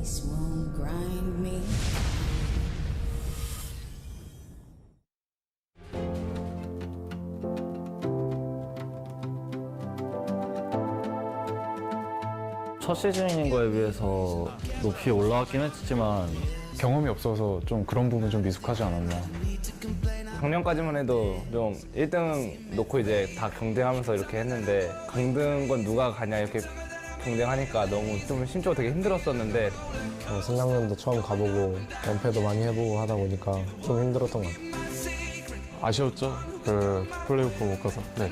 This won't grind me. 첫 시즌인 거에 비해서 높이 올라왔긴 했지만 경험이 없어서 좀 그런 부분 좀 미숙하지 않았나. 작년까지만 해도 좀 1등 놓고 이제 다 경쟁하면서 이렇게 했는데 강등권 누가 가냐 이렇게 경쟁하니까 너무 좀 심적으로 되게 힘들었었는데 생강전도 처음 가보고 연패도 많이 해보고 하다 보니까 좀 힘들었던 것 같아요. 아쉬웠죠? 그 플레이오프 못 가서. 네.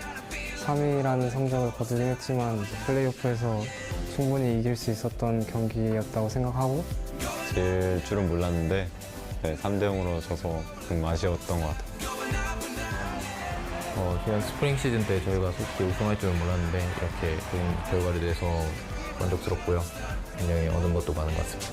3위라는 성적을 거두긴 했지만 플레이오프에서 충분히 이길 수 있었던 경기였다고 생각하고 질 줄은 몰랐는데 3대 0으로 져서 좀 아쉬웠던 것 같아요. 지난 스프링 시즌 때 저희가 솔직히 우승할 줄은 몰랐는데 이렇게 좋은 결과를 내서 만족스럽고요. 굉장히 얻은 것도 많은 것 같습니다.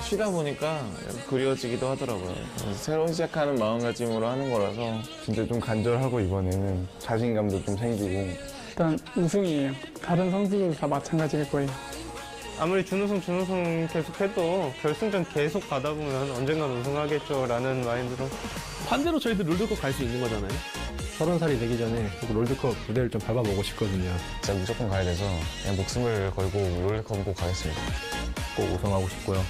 쉬다 보니까 그리워지기도 하더라고요. 새로 시작하는 마음가짐으로 하는 거라서 진짜 좀 간절하고 이번에는 자신감도 좀 생기고. 일단 우승이에요. 다른 선수들도 다 마찬가지일 거예요. 아무리 준우승 계속해도 결승전 계속 가다 보면 언젠간 우승하겠죠라는 마인드로. 반대로 저희도 롤드컵 갈 수 있는 거잖아요. 30살이 되기 전에 롤드컵 무대를 좀 밟아보고 싶거든요. 진짜 무조건 가야 돼서 그냥 목숨을 걸고 롤드컵 꼭 가겠습니다. 꼭 우승하고 싶고요.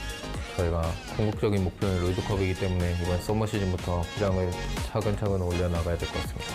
저희가 궁극적인 목표는 롤드컵이기 때문에 이번 서머 시즌부터 기량을 차근차근 올려나가야 될 것 같습니다.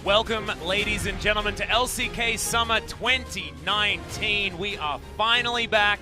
Welcome, ladies and gentlemen, to LCK Summer 2019. We are finally back.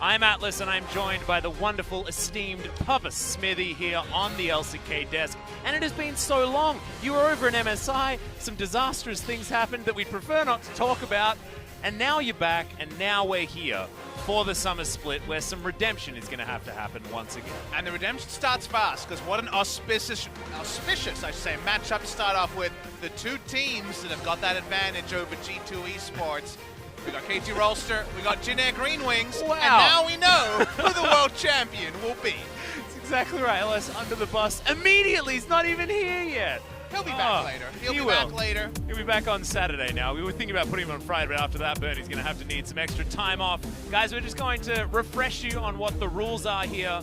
I'm Atlas, and I'm joined by the wonderful, esteemed Papa Smithy here on the LCK desk. And it has been so long. You were over in MSI. Some disastrous things happened that we'd prefer not to talk about. And now you're back, and now we're here for the Summer Split, where some redemption is going to have to happen once again. And the redemption starts fast, because what an auspicious, I should say, matchup to start off with. The two teams that have got that advantage over G2 Esports. We got KT Rolster, we got Jin Air Greenwings, wow. And now we know who the world champion will be. That's exactly right, LS under the bus immediately. He's not even here yet. He'll be back later. He'll be back later. He'll be back on Saturday now. We were thinking about putting him on Friday, but after that burn, he's going to have to need some extra time off. Guys, we're just going to refresh you on what the rules are here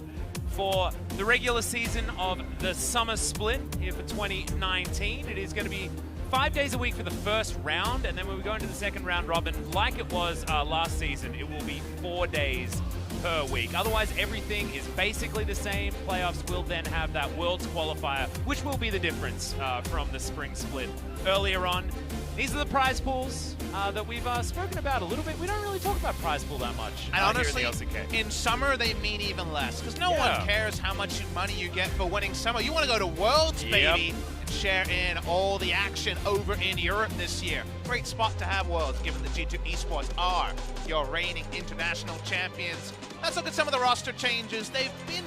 for the regular season of the Summer Split here for 2019. It is going to be 5 days a week for the first round, and then when we go into the second round robin, like it was last season, it will be 4 days per week. Otherwise, everything is basically the same. Playoffs will then have that Worlds qualifier, which will be the difference from the Spring Split earlier on. These are the prize pools that we've spoken about a little bit. We don't really talk about prize pool that much and honestly, here in the LCK. In summer, they mean even less, because no one cares how much money you get for winning summer. You want to go to Worlds, baby, and share in all the action over in Europe this year. Great spot to have Worlds, given that G2 Esports are your reigning international champions. Let's look at some of the roster changes. They've been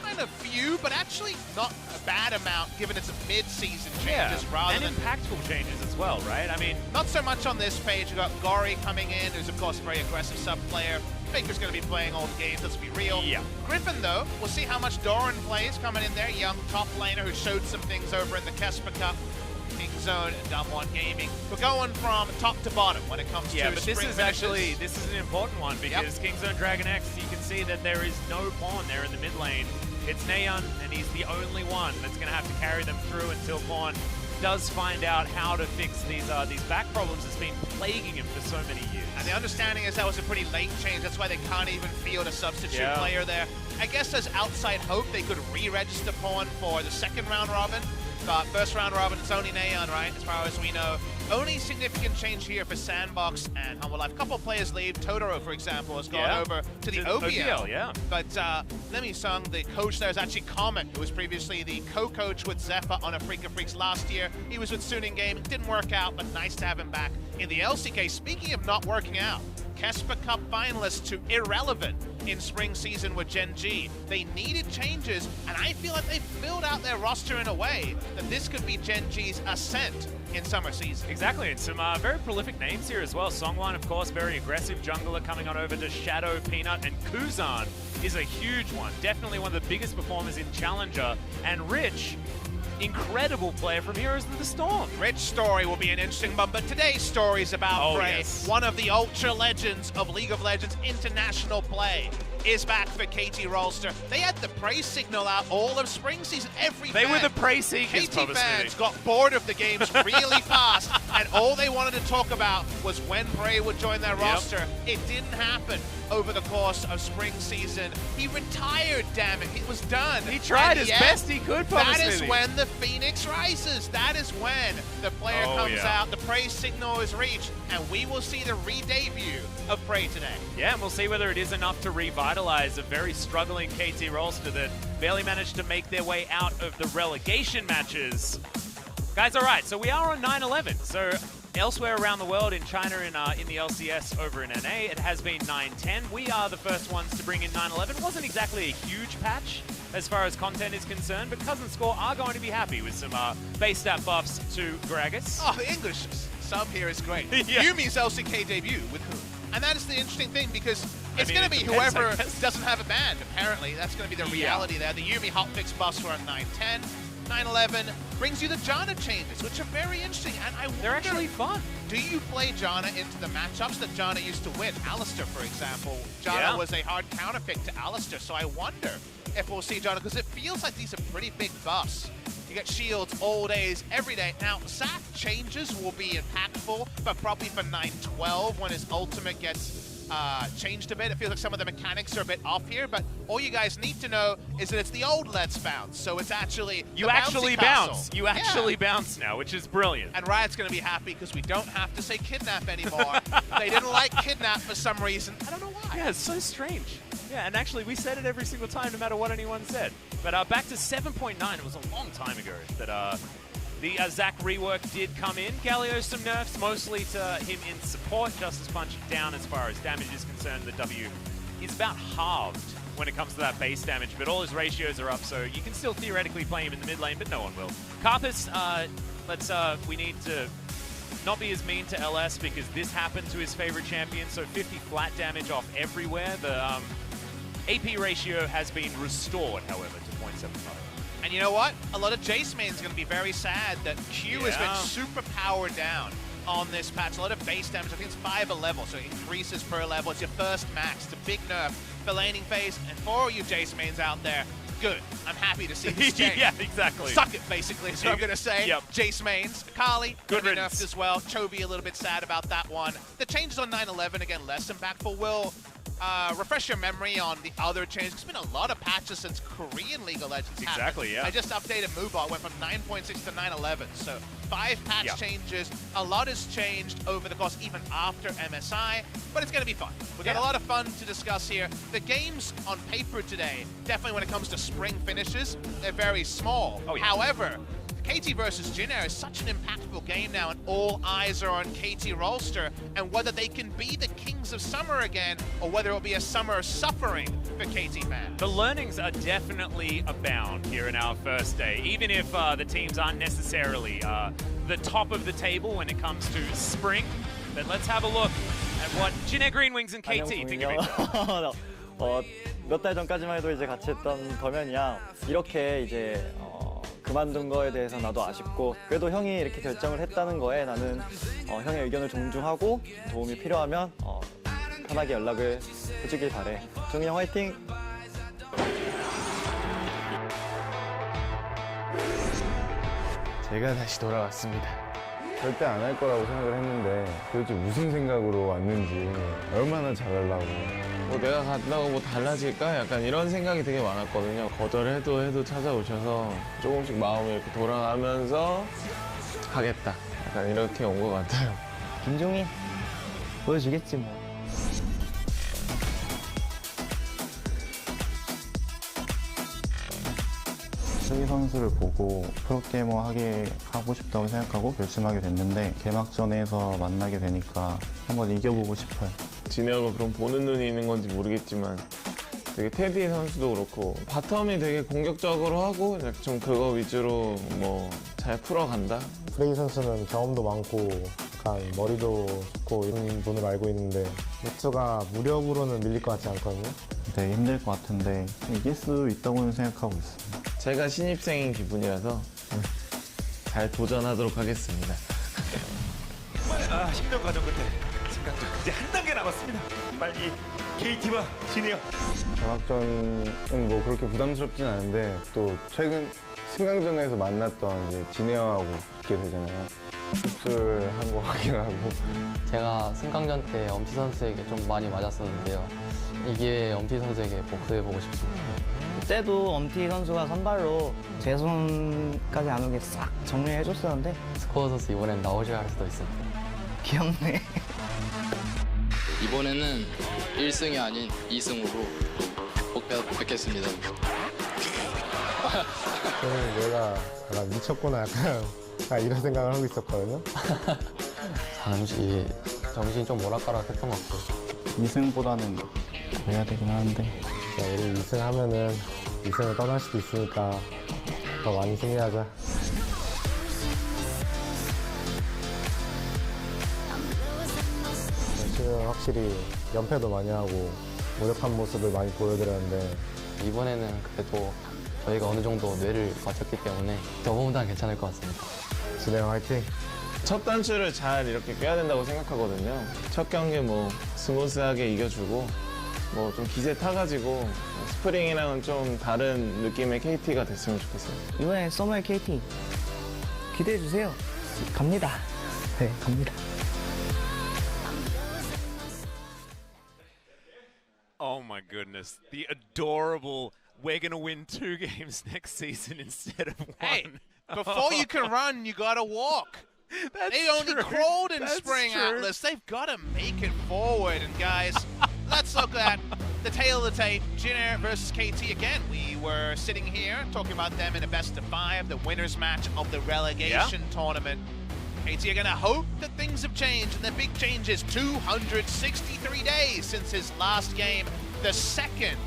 kind of few, but actually not a bad amount, given it's a mid-season changes rather than impactful changes as well, right? I mean, not so much on this page. We've got Gori coming in, who's of course a very aggressive sub-player. Faker's going to be playing all the games, let's be real. Yeah. Griffin, though, we'll see how much Doran plays coming in there. Young top laner who showed some things over in the Kesper Cup. Kingzone and Dumb1 Gaming. We're going from top to bottom when it comes to but spring this is finishes. this is an important one, because Kingzone Dragon X, you can see that there is no pawn there in the mid lane. It's Naeon, and he's the only one that's going to have to carry them through until Pawn does find out how to fix these back problems that's been plaguing him for so many years. And the understanding is that was a pretty late change. That's why they can't even field a substitute player there. I guess there's outside hope they could re-register Pawn for the second round robin. But first round robin, it's only Naeon, right? As far as we know. Only significant change here for Sandbox and Humble Life. A couple of players leave. Totoro, for example, has gone over to the OBL. But Lemmy Sung, the coach there, is actually Comet, who was previously the co-coach with Zephyr on a Freak of Freaks last year. He was with Suning Game. Didn't work out, but nice to have him back in the LCK. Speaking of not working out, Kesper Cup finalists to irrelevant in spring season with Gen G. They needed changes, and I feel like they filled out their roster in a way that this could be Gen G's ascent in summer season. Exactly, and some very prolific names here as well. Songwon, of course, very aggressive jungler coming on over to Shadow, Peanut, and Kuzan is a huge one. Definitely one of the biggest performers in Challenger. And Rich, incredible player from Heroes of the Storm. Rich story will be an interesting one, but today's story is about Frey, one of the ultra legends of League of Legends international play. Is back for KT Rolster. They had the praise signal out all of spring season. They were the praise seekers, KT fans got bored of the games really fast, and all they wanted to talk about was when Prey would join their roster. It didn't happen over the course of spring season. He retired, damn it. He was done. He tried and as best he could, That is when the Phoenix rises. That is when the player comes out, the praise signal is reached, and we will see the re-debut of Prey today. Yeah, and we'll see whether it is enough to revitalize a very struggling KT Rolster that barely managed to make their way out of the relegation matches. Guys, all right, so we are on 9-11. So elsewhere around the world, in China, in the LCS, over in NA, it has been 9-10. We are the first ones to bring in 9-11. It wasn't exactly a huge patch as far as content is concerned, but Cousin Score are going to be happy with some base stat buffs to Gragas. Oh, the English sub here is great. Yumi's LCK debut with who? And that is the interesting thing, because it's going to be whoever doesn't have a band, apparently. That's going to be the reality there. The Yumi hotfix buffs were at 9-10. 9-11 brings you the Janna changes, which are very interesting. And they're actually fun. Do you play Janna into the matchups that Janna used to win? Alistair, for example. Janna was a hard counterpick to Alistair, so I wonder if we'll see Janna, because it feels like these are pretty big buffs. You get shields all days, every day. Now, Zach changes will be impactful, but probably for 9-12 when his ultimate gets changed a bit. It feels like some of the mechanics are a bit off here, but all you guys need to know is that it's the old Let's Bounce, so it's actually You actually bounce. You actually bounce now, which is brilliant. And Riot's going to be happy because we don't have to say kidnap anymore. They didn't like kidnap for some reason. I don't know why. Yeah, it's so strange. Yeah, and actually we said it every single time, no matter what anyone said. But back to 7.9, it was a long time ago that the Zac rework did come in. Galio some nerfs, mostly to him in support. Justice Punch down as far as damage is concerned. The W is about halved when it comes to that base damage, but all his ratios are up, so you can still theoretically play him in the mid lane, but no one will. Karthus, we need to not be as mean to LS, because this happened to his favorite champion, so 50 flat damage off everywhere. The AP ratio has been restored, however, to 0.75. And you know what? A lot of Jace mains are going to be very sad that Q has been super powered down on this patch. A lot of base damage. I think it's 5 a level, so it increases per level. It's your first max. It's a big nerf for laning phase. And for all you Jace mains out there, good. I'm happy to see this change. Yeah, exactly. Suck it, basically, is what I'm going to say. Jace mains. Kali, good nerfed as well. Chovy a little bit sad about that one. The changes on 9-11, again, less impactful. Will refresh your memory on the other changes. It's been a lot of patches since Korean League of Legends happened. Exactly, yeah. I just updated Moobot, went from 9.6 to 9.11, so 5 patch changes. A lot has changed over the course, even after MSI, but it's going to be fun. We've got a lot of fun to discuss here. The games on paper today, definitely when it comes to spring finishes, they're very small. However, KT versus Jin Air is such an impactful game now, and all eyes are on KT Rolster, and whether they can be the kings of summer again, or whether it will be a summer of suffering for KT fans. The learnings are definitely abound here in our first day, even if the teams aren't necessarily the top of the table when it comes to spring. But let's have a look at what Jin Air Greenwings and KT think of it. 몇 달 전까지만 해도 이제 같이 했던 더면이야. 이렇게 이제 그만둔 거에 대해서 나도 아쉽고, 그래도 형이 이렇게 결정을 했다는 거에 나는 형의 의견을 존중하고 도움이 필요하면 편하게 연락을 해주길 바래. 종이 형 화이팅! 제가 다시 돌아왔습니다. 절대 안 할 거라고 생각을 했는데 도대체 무슨 생각으로 왔는지, 얼마나 잘하려고, 내가 간다고 뭐 달라질까? 약간 이런 생각이 되게 많았거든요. 거절해도 찾아오셔서 조금씩 마음이 이렇게 돌아가면서 하겠다, 약간 이렇게 온 것 같아요. 김종희 보여주겠지 뭐. 수비 선수를 보고 프로게이머 하고 싶다고 생각하고 결심하게 됐는데, 개막전에서 만나게 되니까 한번 이겨보고 싶어요. 진에어가 그런 보는 눈이 있는 건지 모르겠지만 되게 테디 선수도 그렇고 바텀이 되게 공격적으로 하고 좀 그거 위주로 뭐 잘 풀어간다. 프레이 선수는 경험도 많고 약간 머리도 좋고 이런 분으로 알고 있는데 루트가 무력으로는 밀릴 것 같지 않거든요. 네, 힘들 것 같은데 이길 수 있다고는 생각하고 있습니다. 제가 신입생인 기분이라서 잘 도전하도록 하겠습니다. 정말 힘든 과정 끝에 승강전 이제 한 단계 남았습니다. 빨리 KT와 진에어. 전학전은 뭐 그렇게 부담스럽진 않은데 또 최근 승강전에서 만났던 이제 진에어하고 붙게 되잖아요. 흡술한 거 같긴 하고. 제가 승강전 때 엄티 선수에게 좀 많이 맞았었는데요. 이게 엄티 선수에게 복수해보고 싶습니다. 그때도 엄티 선수가 선발로 제 손까지 안 오게 싹 정리해줬었는데 스코어 선수 이번엔 나오셔야 할 수도 있습니다. 귀엽네. 이번에는 1승이 아닌 2승으로 꼭 뵙겠습니다. 저는 내가 약간 미쳤구나 약간 이런 생각을 하고 있었거든요. 잠시 정신이 좀 오락가락했던 것 같아요. 2승보다는 더 해야 되긴 하는데 우리 2승하면은 2승을 떠날 수도 있으니까 더 많이 승리하자. 지금 확실히 연패도 많이 하고 노력한 모습을 많이 보여드렸는데 이번에는 그래도 저희가 어느 정도 뇌를 맞췄기 때문에 저번보다는 괜찮을 것 같습니다. 진에어 화이팅! 첫 단추를 잘 이렇게 껴야 된다고 생각하거든요. 첫 경기 뭐 스무스하게 이겨주고 뭐 좀 기세 타가지고 스프링이랑은 좀 다른 느낌의 KT가 됐으면 좋겠어요. 이번에 서머의 KT 기대해주세요. 갑니다. 네, 갑니다. Oh my goodness. The adorable, we're going to win 2 games next season instead of 1. Hey, before you can run, you gotta walk. They only crawled in Spring Atlas. They've got to make it forward. And guys, let's look at the tail of the tape. Jin Air versus KT again. We were sitting here talking about them in a best of 5, the winners match of the relegation tournament. KT are going to hope that things have changed, and the big change is 263 days since his last game. The second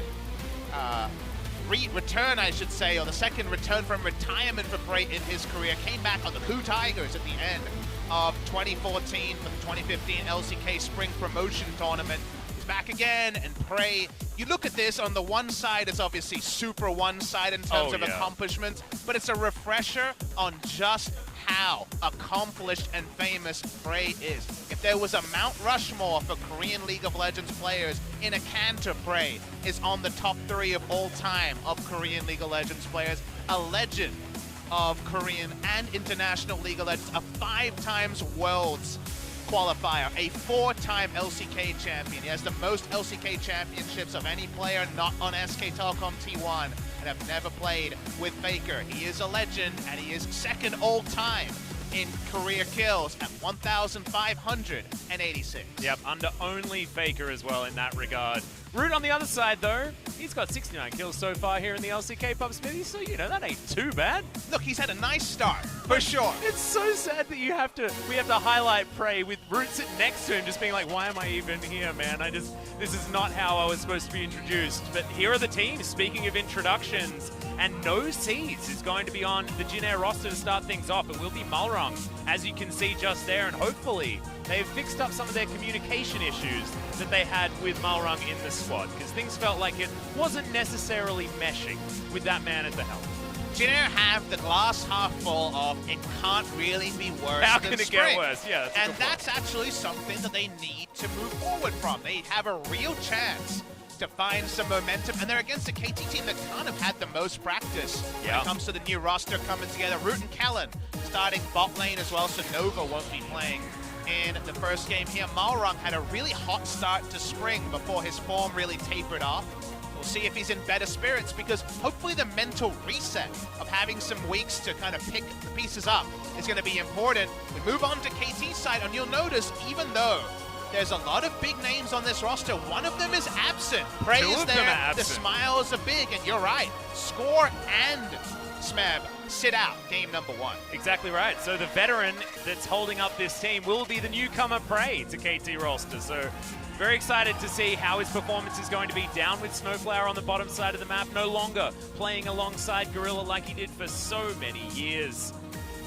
return, I should say, or the second return from retirement for Prey in his career, came back on the Coup Tigers at the end of 2014 for the 2015 LCK Spring Promotion Tournament. He's back again, and Prey, you look at this, on the one side, it's obviously super one-sided in terms of accomplishments, but it's a refresher on just how accomplished and famous Prey is. If there was a Mount Rushmore for Korean League of Legends players, in a Canter, Prey is on the top 3 of all time of Korean League of Legends players, a legend of Korean and International League of Legends, a 5 times Worlds qualifier, a 4-time LCK champion. He has the most LCK championships of any player not on SK Telecom T1 and have never played with FLICKR. He is a legend, and he is second all-time in career kills at 1,586. Yep, under only FLICKR as well in that regard. Root on the other side, though, he's got 69 kills so far here in the LCK Pub Smithy, so, you know, that ain't too bad. Look, he's had a nice start, for sure. It's so sad that we have to highlight Prey with Root sitting next to him, just being like, why am I even here, man? This is not how I was supposed to be introduced. But here are the teams, speaking of introductions, and No Seeds is going to be on the Jin Air roster to start things off. It will be Mairang, as you can see just there, and hopefully they've fixed up some of their communication issues that they had with Mairang in the squad, because things felt like it wasn't necessarily meshing with that man at the helm. Jin Air have the glass half full of it can't really be worse How than can it Spring. get worse? Yeah, that's a and good point. that's actually something that they need to move forward from. They have a real chance to find some momentum, and they're against a KT team that kind of had the most practice when it comes to the new roster coming together. Root and Kellin starting bot lane as well, so Nova won't be playing in the first game here. Mairang had a really hot start to Spring before his form really tapered off. We'll see if he's in better spirits, because hopefully the mental reset of having some weeks to kind of pick the pieces up is going to be important. We move on to KT's side, and you'll notice, even though there's a lot of big names on this roster, one of them is absent. Prey is there, the smiles are big, and you're right. Score and Smeb sit out game number 1. Exactly right. So the veteran that's holding up this team will be the newcomer Prey to KT roster. So Very excited to see how his performance is going to be down with SnowFlower on the bottom side of the map, no longer playing alongside Gorilla like he did for so many years.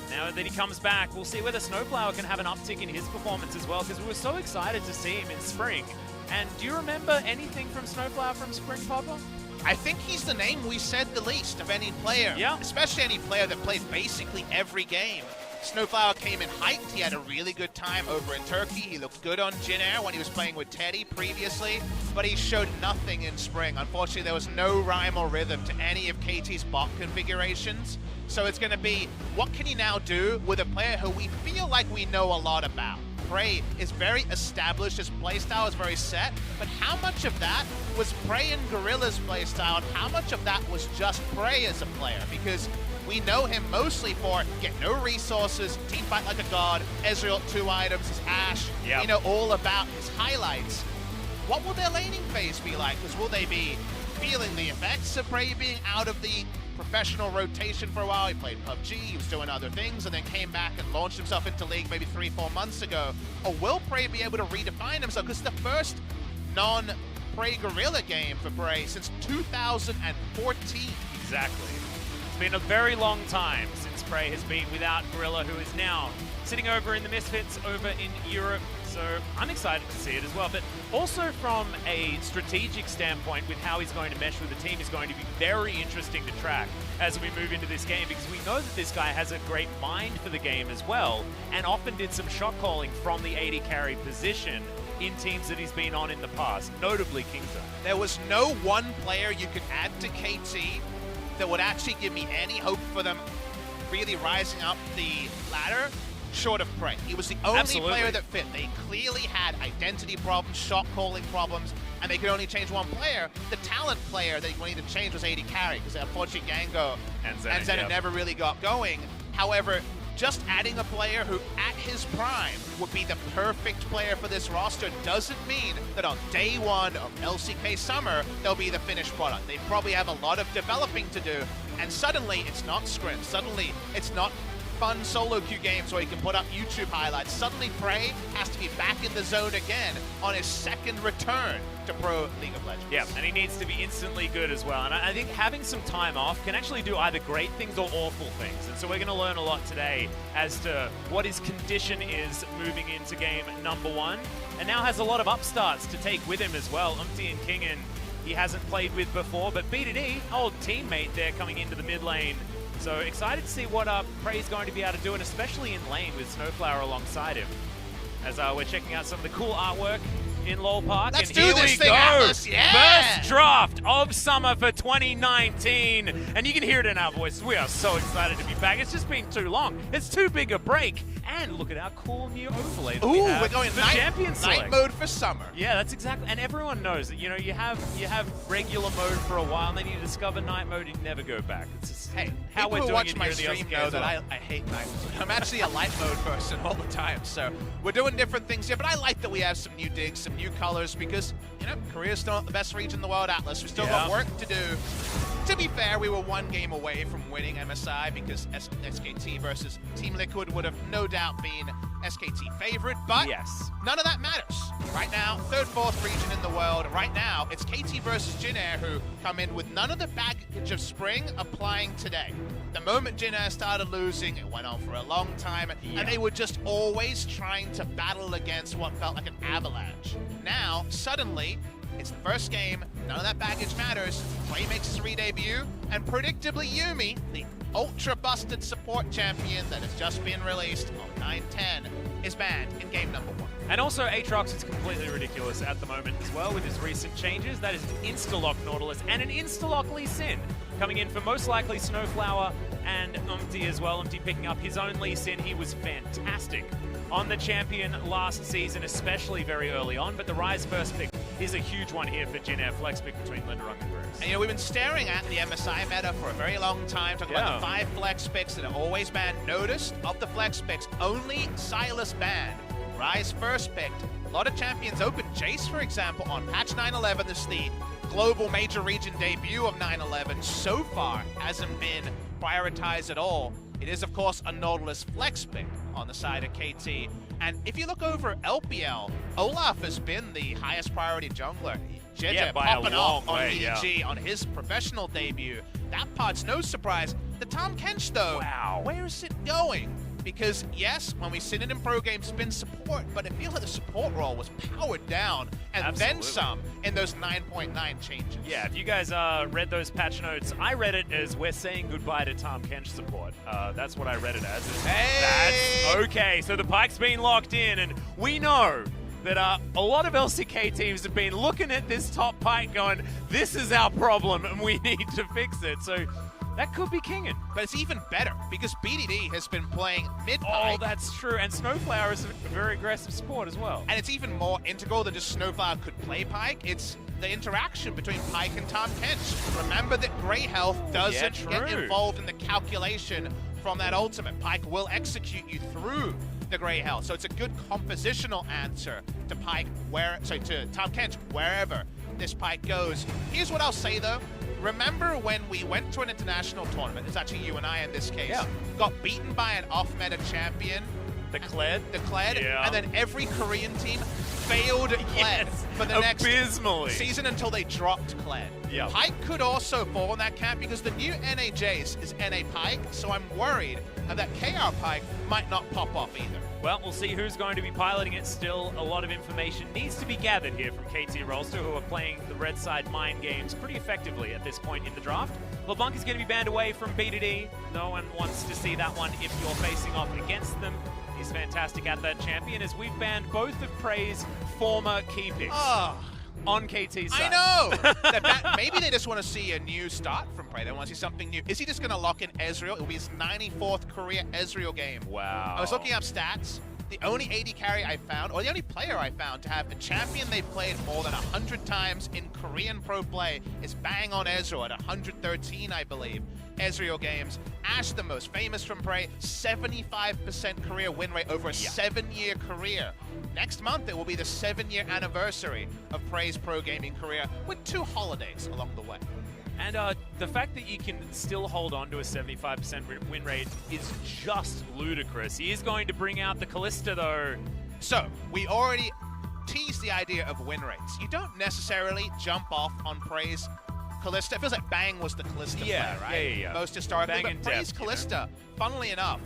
Now that he comes back, we'll see whether SnowFlower can have an uptick in his performance as well, because we were so excited to see him in Spring. And do you remember anything from SnowFlower from Spring, Papa? I think he's the name we said the least of any player. Yeah. Especially any player that played basically every game. SnowFlower came in hyped. He had a really good time over in Turkey. He looked good on Jin Air when he was playing with Teddy previously, but he showed nothing in Spring. Unfortunately, there was no rhyme or rhythm to any of KT's bot configurations. So it's going to be, what can he now do with a player who we feel like we know a lot about? Prey is very established, his playstyle is very set, but how much of that was Prey and Gorilla's playstyle, and how much of that was just Prey as a player? Because we know him mostly for get no resources, team fight like a god, Ezreal 2 items, his Ashe, you know, all about his highlights. What will their laning phase be like? Because will they be feeling the effects of Prey being out of the professional rotation for a while? He played PUBG, he was doing other things, and then came back and launched himself into League maybe 3-4 months ago. Or will Prey be able to redefine himself? Because the first non-Prey Gorilla game for Prey since 2014. Exactly. It's been a very long time since Prey has been without Gorilla, who is now sitting over in the Misfits over in Europe. So I'm excited to see it as well. But also from a strategic standpoint with how he's going to mesh with the team is going to be very interesting to track as we move into this game, because we know that this guy has a great mind for the game as well, and often did some shot calling from the AD carry position in teams that he's been on in the past, notably Kingdom. There was no one player you could add to KT that would actually give me any hope for them really rising up the ladder short of Prey. He was the only player that fit. They clearly had identity problems, shot calling problems, and they could only change one player. The talent player that they needed to change was AD carry, because unfortunately Gango and Zenit never really got going. However, just adding a player who at his prime would be the perfect player for this roster doesn't mean that on day one of LCK Summer, they'll be the finished product. They probably have a lot of developing to do, and suddenly it's not scrims. Suddenly it's not fun solo queue games where you can put up YouTube highlights. Suddenly Prey has to be back in the zone again on his second return to Pro League of Legends. Yeah, and he needs to be instantly good as well. And I think having some time off can actually do either great things or awful things. And so we're going to learn a lot today as to what his condition is moving into game number 1. And now has a lot of upstarts to take with him as well. UmTi and Kingen he hasn't played with before, but BDD, old teammate there coming into the mid lane. So excited to see what Prey's going to be able to do, and especially in lane with SnowFlower alongside him. As we're checking out some of the cool artwork in LoL Park. Let's and do here this we thing, go. Atlas, yeah! First draft of summer for 2019. And you can hear it in our voices. We are so excited to be back. It's just been too long. It's too big a break. And look at our cool new overlay that we have. We're going night mode for summer. Yeah, that's exactly. And everyone knows that, you know, you have regular mode for a while, and then you discover night mode, and you never go back. It's just how we're people who doing watch it my here at the stream LCK know as that well. I hate night mode. I'm actually a light mode person all the time, so we're doing different things here, but I like that we have some new digs, some new colors, because, you know, Korea's still not the best region in the world, Atlas. We still got work to do. To be fair, we were one game away from winning MSI, because SKT versus Team Liquid would have no doubt been SKT favorite, but none of that matters. Right now, 3rd, 4th region in the world. Right now, it's KT versus Jin Air, who come in with none of the baggage of Spring applying today. The moment Jin Air started losing, it went on for a long time, and they were just always trying to battle against what felt like an avalanche. Now, suddenly, it's the first game, none of that baggage matters. Prey makes his re-debut, and predictably Yuumi, the ultra-busted support champion that has just been released on 9-10, is banned in game number 1. And also, Aatrox is completely ridiculous at the moment as well with his recent changes. That is an insta-lock Nautilus and an insta-lock Lee Sin coming in for most likely SnowFlower and UmTi as well. UmTi picking up his own Lee Sin. He was fantastic on the champion last season, especially very early on, but the Rise first pick is a huge one here for Jin Air, flex pick between Lindarinag and Bruce. And you know, we've been staring at the MSI meta for a very long time, talking about the 5 flex picks that are always banned. Notice, of the flex picks, only Silas banned. Rise first picked. A lot of champions open. Jace, for example, on patch 911, this is the global major region debut of 911. So far, hasn't been prioritized at all. It is, of course, a Nautilus flex pick on the side of KT. And if you look over Olaf, Olaf has been the highest priority jungler. JJ by a popping long off on way, EG on his professional debut. That part's no surprise. The Tahm Kench, though, where is it going? Because, yes, when we seen it in pro games, it's been support, but it feels like the support role was powered down and then some in those 9.9 changes. Yeah, if you guys read those patch notes, I read it as we're saying goodbye to Tahm Kench support. That's what I read it as. That's okay. So the Pyke's been locked in, and we know that a lot of LCK teams have been looking at this top Pyke going, this is our problem, and we need to fix it. So that could be Kingen. But it's even better because BDD has been playing mid-Pyke. Oh, that's true. And SnowFlower is a very aggressive support as well. And it's even more integral than just SnowFlower could play Pyke. It's the interaction between Pyke and Tahm Kench. Remember that Grey Health doesn't get involved in the calculation from that ultimate. Pyke will execute you through the Grey Health. So it's a good compositional answer to Pyke to Tahm Kench wherever this Pyke goes. Here's what I'll say though. Remember when we went to an international tournament, it's actually you and I in this case, got beaten by an off-meta champion, the Kled, and then every Korean team failed Kled for the next season until they dropped Kled. Pyke could also fall in that camp because the new NA Jace is NA Pyke, so I'm worried that KR Pyke might not pop off either. Well, we'll see who's going to be piloting it. Still, a lot of information needs to be gathered here from KT Rolster, who are playing the red side mind games pretty effectively at this point in the draft. LeBlanc is going to be banned away from BDD. No one wants to see that one if you're facing off against them. He's fantastic at that champion, as we've banned both of Prey's former key picks on KT's side. I know! Maybe they just want to see a new start from Prey. They want to see something new. Is he just going to lock in Ezreal? It will be his 94th career Ezreal game. Wow. I was looking up stats. The only AD carry I found, or the only player I found to have a champion they've played more than 100 times in Korean pro play is Bang on Ezreal at 113, I believe, Ezreal games. Ash, the most famous from Prey, 75% career win rate over a 7-year career. Next month, it will be the 7-year anniversary of Prey's pro gaming career with 2 holidays along the way. And the fact that you can still hold on to a 75% win rate is just ludicrous. He is going to bring out the Kalista, though. So, we already teased the idea of win rates. You don't necessarily jump off on Prey's Kalista. It feels like Bang was the Kalista player, right? Yeah. Most historically. Bang but Prey's Kalista, funnily enough,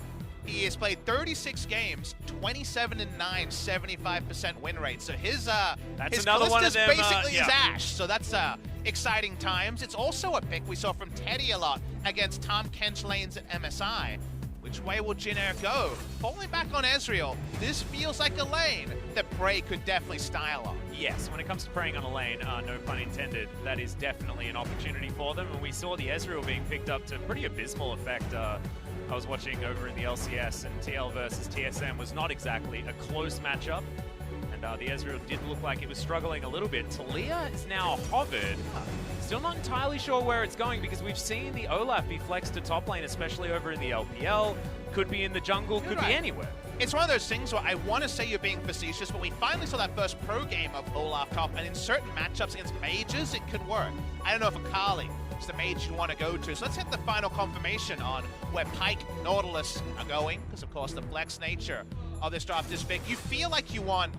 he has played 36 games, 27-9, 75% win rate. So his Kalista's basically his Ash. So that's exciting times. It's also a pick we saw from Teddy a lot against Tahm Kench lanes at MSI. Which way will Jin Air go? Falling back on Ezreal, this feels like a lane that Prey could definitely style on. Yes, when it comes to preying on a lane, no pun intended, that is definitely an opportunity for them. And we saw the Ezreal being picked up to pretty abysmal effect. I was watching over in the LCS, and TL versus TSM was not exactly a close matchup. And the Ezreal did look like it was struggling a little bit. Talia is now hovered. Still not entirely sure where it's going, because we've seen the Olaf be flexed to top lane, especially over in the LPL. Could be in the jungle, could be anywhere. It's one of those things where I want to say you're being facetious, but we finally saw that first pro game of Olaf top, and in certain matchups against mages, it could work. I don't know if Akali is the mage you want to go to. So let's hit the final confirmation on where Pyke, Nautilus are going, because of course the flex nature of this draft is big. You feel like you want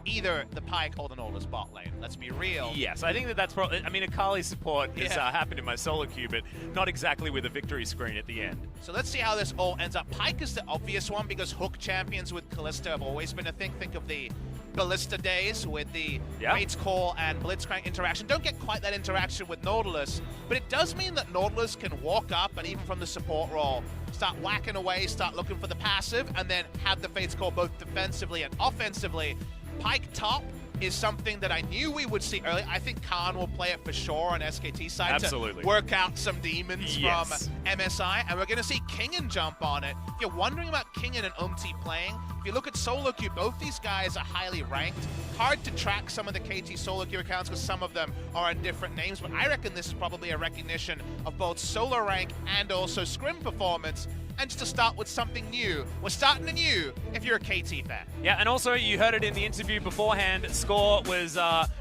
either the Pyke or the Nautilus bot lane. Let's be real. Yes, I think that's probably... I mean, Akali's support has happened in my solo queue, but not exactly with a victory screen at the end. So let's see how this all ends up. Pyke is the obvious one because hook champions with Kalista have always been a thing. Think of the Ballista days with the Fate's Call and Blitzcrank interaction. Don't get quite that interaction with Nautilus, but it does mean that Nautilus can walk up and even from the support role, start whacking away, start looking for the passive, and then have the Fate's Call both defensively and offensively. Pyke top is something that I knew we would see early. I think Khan will play it for sure on SKT side to work out some demons from MSI, and we're going to see Kingen jump on it. If you're wondering about Kingen and UmTi playing, if you look at solo queue, both these guys are highly ranked. Hard to track some of the KT solo queue accounts because some of them are on different names, but I reckon this is probably a recognition of both solo rank and also scrim performance. And just to start with something new, we're starting anew if you're a KT fan. Yeah, and also you heard it in the interview beforehand, Score was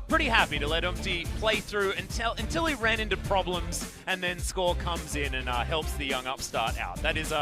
pretty happy to let UmTi play through until he ran into problems and then Score comes in and helps the young upstart out. That is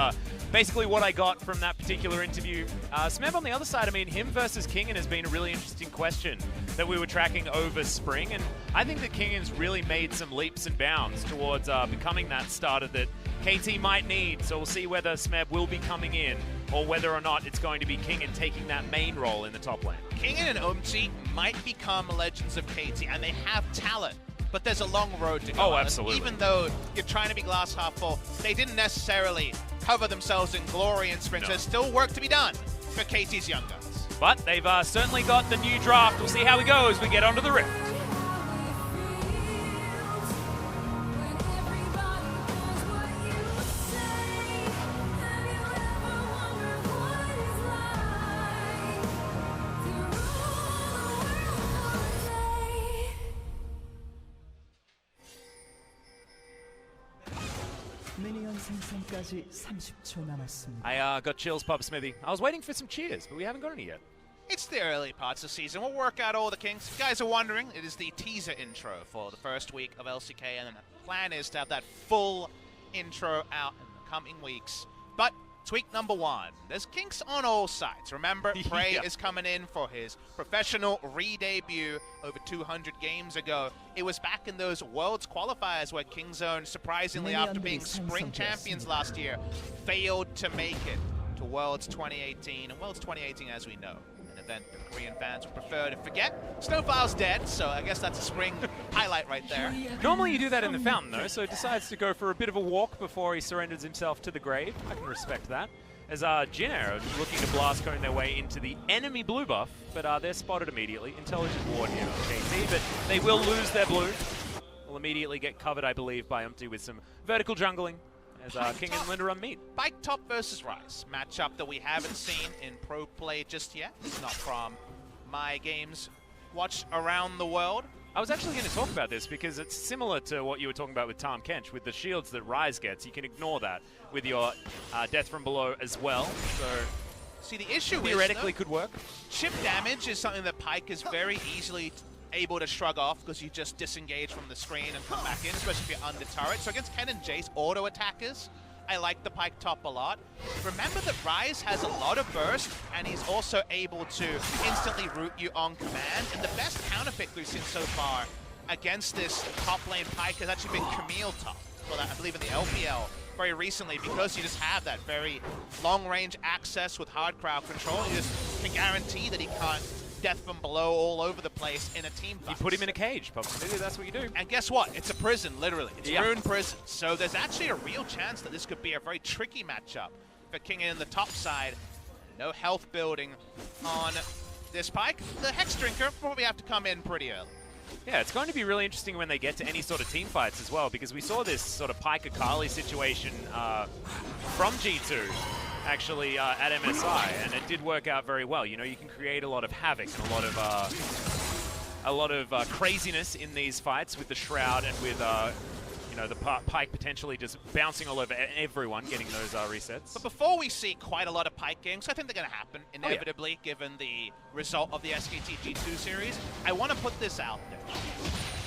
basically what I got from that particular interview. Smeb on the other side, I mean, him versus Kingen has been a really interesting question that we were tracking over spring, and I think that Kingen's really made some leaps and bounds towards becoming that starter that KT might need. So we'll see whether Smeb will be coming in or whether or not it's going to be Kingen taking that main role in the top lane. Kingen and UmTi might become legends of KT, and they have talent, but there's a long road to go. Oh, absolutely. Even though you're trying to be glass half full, they didn't necessarily cover themselves in glory in spring, so there's still work to be done for KT's young guns. But they've certainly got the new draft. We'll see how we go as we get onto the Rift. I got chills, Papa Smithy. I was waiting for some cheers, but we haven't got any yet. It's the early parts of the season. We'll work out all the kinks. If you guys are wondering, it is the teaser intro for the first week of LCK, and the plan is to have that full intro out in the coming weeks. But tweak number one, there's kinks on all sides. Remember, Prey is coming in for his professional re-debut over 200 games ago. It was back in those Worlds qualifiers where Kingzone, surprisingly after being spring champions last year, failed to make it to Worlds 2018. And Worlds 2018, as we know, an event that Korean fans would prefer to forget. SnowFlower's dead, so I guess that's a spring highlight right there. Normally you do that in the fountain, though, so he decides to go for a bit of a walk before he surrenders himself to the grave. I can respect that. As Jin Air are looking to blast cone their way into the enemy blue buff, but they're spotted immediately. Intelligent ward here on KT, but they will lose their blue. Will immediately get covered, I believe, by UmTi with some vertical jungling as King and Lindarinag meet. Bike Top versus Rise, matchup that we haven't seen in pro play just yet. It's not from my games watched around the world. I was actually going to talk about this because it's similar to what you were talking about with Tom Kench, with the shields that Rise gets. You can ignore that with your Death from Below as well. So see, the issue theoretically is, could work. Chip damage is something that Pyke is very easily able to shrug off because you just disengage from the screen and come back in, especially if you're under turret. So against Ken and Jace auto attackers, I like the Pyke top a lot. Remember that Rise has a lot of burst, and he's also able to instantly root you on command. And the best counterpick we've seen so far against this top lane Pyke has actually been Camille top. Well, I believe in the LPL very recently, because you just have that very long-range access with hard crowd control. You just can guarantee that he can't Death from Below all over the place in a team fight. You put him in a cage, Papa. That's what you do. And guess what? It's a prison, literally. It's Rune Prison. So there's actually a real chance that this could be a very tricky matchup for Kingen in the top side. No health building on this Pyke. The Hex Drinker will probably have to come in pretty early. Yeah, it's going to be really interesting when they get to any sort of team fights as well, because we saw this sort of Pyke Akali situation from G2 actually at MSI, and it did work out very well. You know, you can create a lot of havoc and a lot of craziness in these fights with the Shroud and with you know, the Pyke potentially just bouncing all over everyone, getting those resets. But before we see quite a lot of Pyke games, I think they're going to happen inevitably, given the result of the SKT G2 series. I want to put this out there.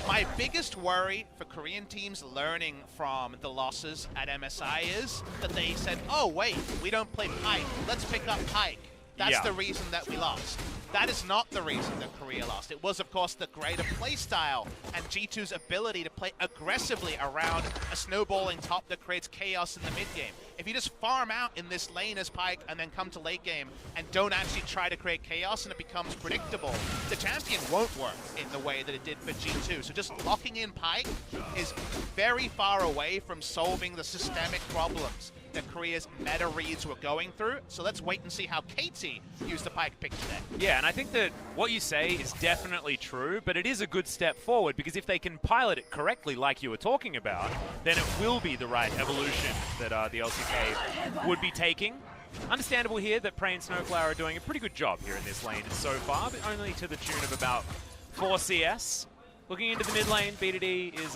My biggest worry for Korean teams learning from the losses at MSI is that they said, oh wait, we don't play Pyke, let's pick up Pyke. That's the reason that we lost. That is not the reason that Korea lost. It was, of course, the greater playstyle and G2's ability to play aggressively around a snowballing top that creates chaos in the mid game. If you just farm out in this lane as Pyke and then come to late game and don't actually try to create chaos and it becomes predictable, the champion won't work in the way that it did for G2. So just locking in Pyke is very far away from solving the systemic problems that Korea's meta reads were going through. So let's wait and see how KT used the Pyke pick today. Yeah, and I think that what you say is definitely true, but it is a good step forward, because if they can pilot it correctly like you were talking about, then it will be the right evolution that the LCK would be taking. Understandable here that Prey and SnowFlower are doing a pretty good job here in this lane so far, but only to the tune of about 4 CS. Looking into the mid lane, BDD is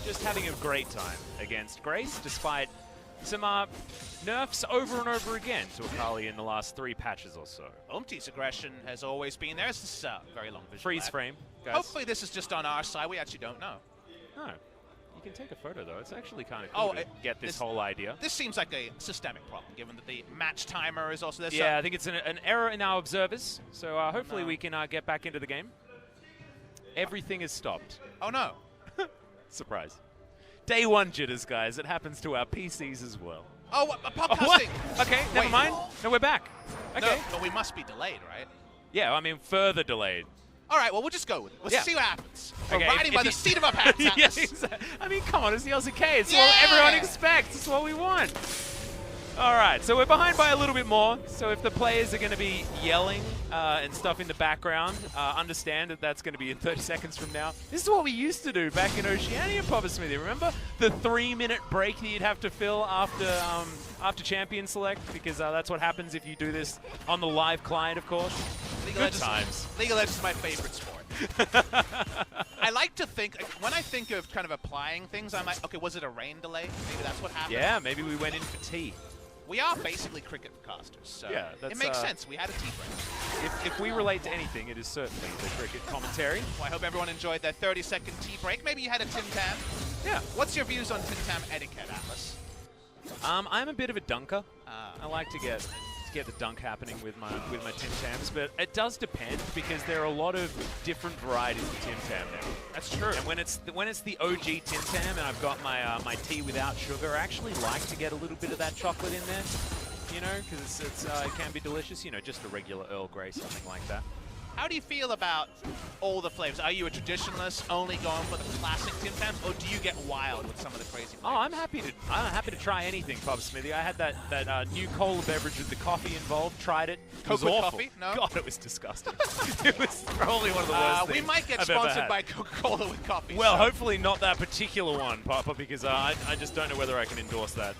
just having a great time against Grace, despite some nerfs over and over again to Akali in the last 3 patches or so. UmTi's aggression has always been there. This is very long vision. Freeze frame, guys. Hopefully this is just on our side. We actually don't know. No. You can take a photo though. It's actually kind of cool to get this whole idea. This seems like a systemic problem, given that the match timer is also there. Yeah, I think it's an error in our observers. So hopefully we can get back into the game. Everything is stopped. Oh no. Surprise. Day one jitters, guys. It happens to our PCs as well. Oh, podcasting. Okay, never mind. No, we're back. Okay. No, but we must be delayed, right? Yeah, I mean, further delayed. All right, well, we'll just go with it. We'll see what happens. We're Okay, riding by the seat of our pants, Atlas. Yeah, exactly. I mean, come on, it's the LCK. It's what everyone expects. It's what we want. All right, so we're behind by a little bit more. So if the players are going to be yelling and stuff in the background, understand that that's going to be in 30 seconds from now. This is what we used to do back in Oceania, Papa Smithy. Remember the 3-minute break that you'd have to fill after Champion Select? Because that's what happens if you do this on the live client, of course. Good times. League of Legends is my favorite sport. I like to think, when I think of kind of applying things, I'm like, okay, was it a rain delay? Maybe that's what happened. Yeah, maybe we went in for tea. We are basically cricket casters, so yeah, it makes sense. We had a tea break. If we relate to anything, it is certainly the cricket commentary. Well, I hope everyone enjoyed their 30-second tea break. Maybe you had a Tim Tam. Yeah. What's your views on Tim Tam etiquette, Atlas? I'm a bit of a dunker. I like to get the dunk happening with my Tim Tams, but it does depend because there are a lot of different varieties of Tim Tam now. That's true. And when it's the OG Tim Tam and I've got my tea without sugar, I actually like to get a little bit of that chocolate in there, you know, because it can be delicious. You know, just a regular Earl Grey, something like that. How do you feel about all the flavors? Are you a traditionalist, only going for the classic Tim Tams, or do you get wild with some of the crazy flavors? Oh, I'm happy to try anything, Papa Smithy. I had that new cola beverage with the coffee involved. Tried it. It was awful. Coffee? No. God, it was disgusting. It was probably one of the worst things we might get I've ever sponsored had. by Coca-Cola with coffee. Well, so. hopefully not that particular one, Papa, because I just don't know whether I can endorse that.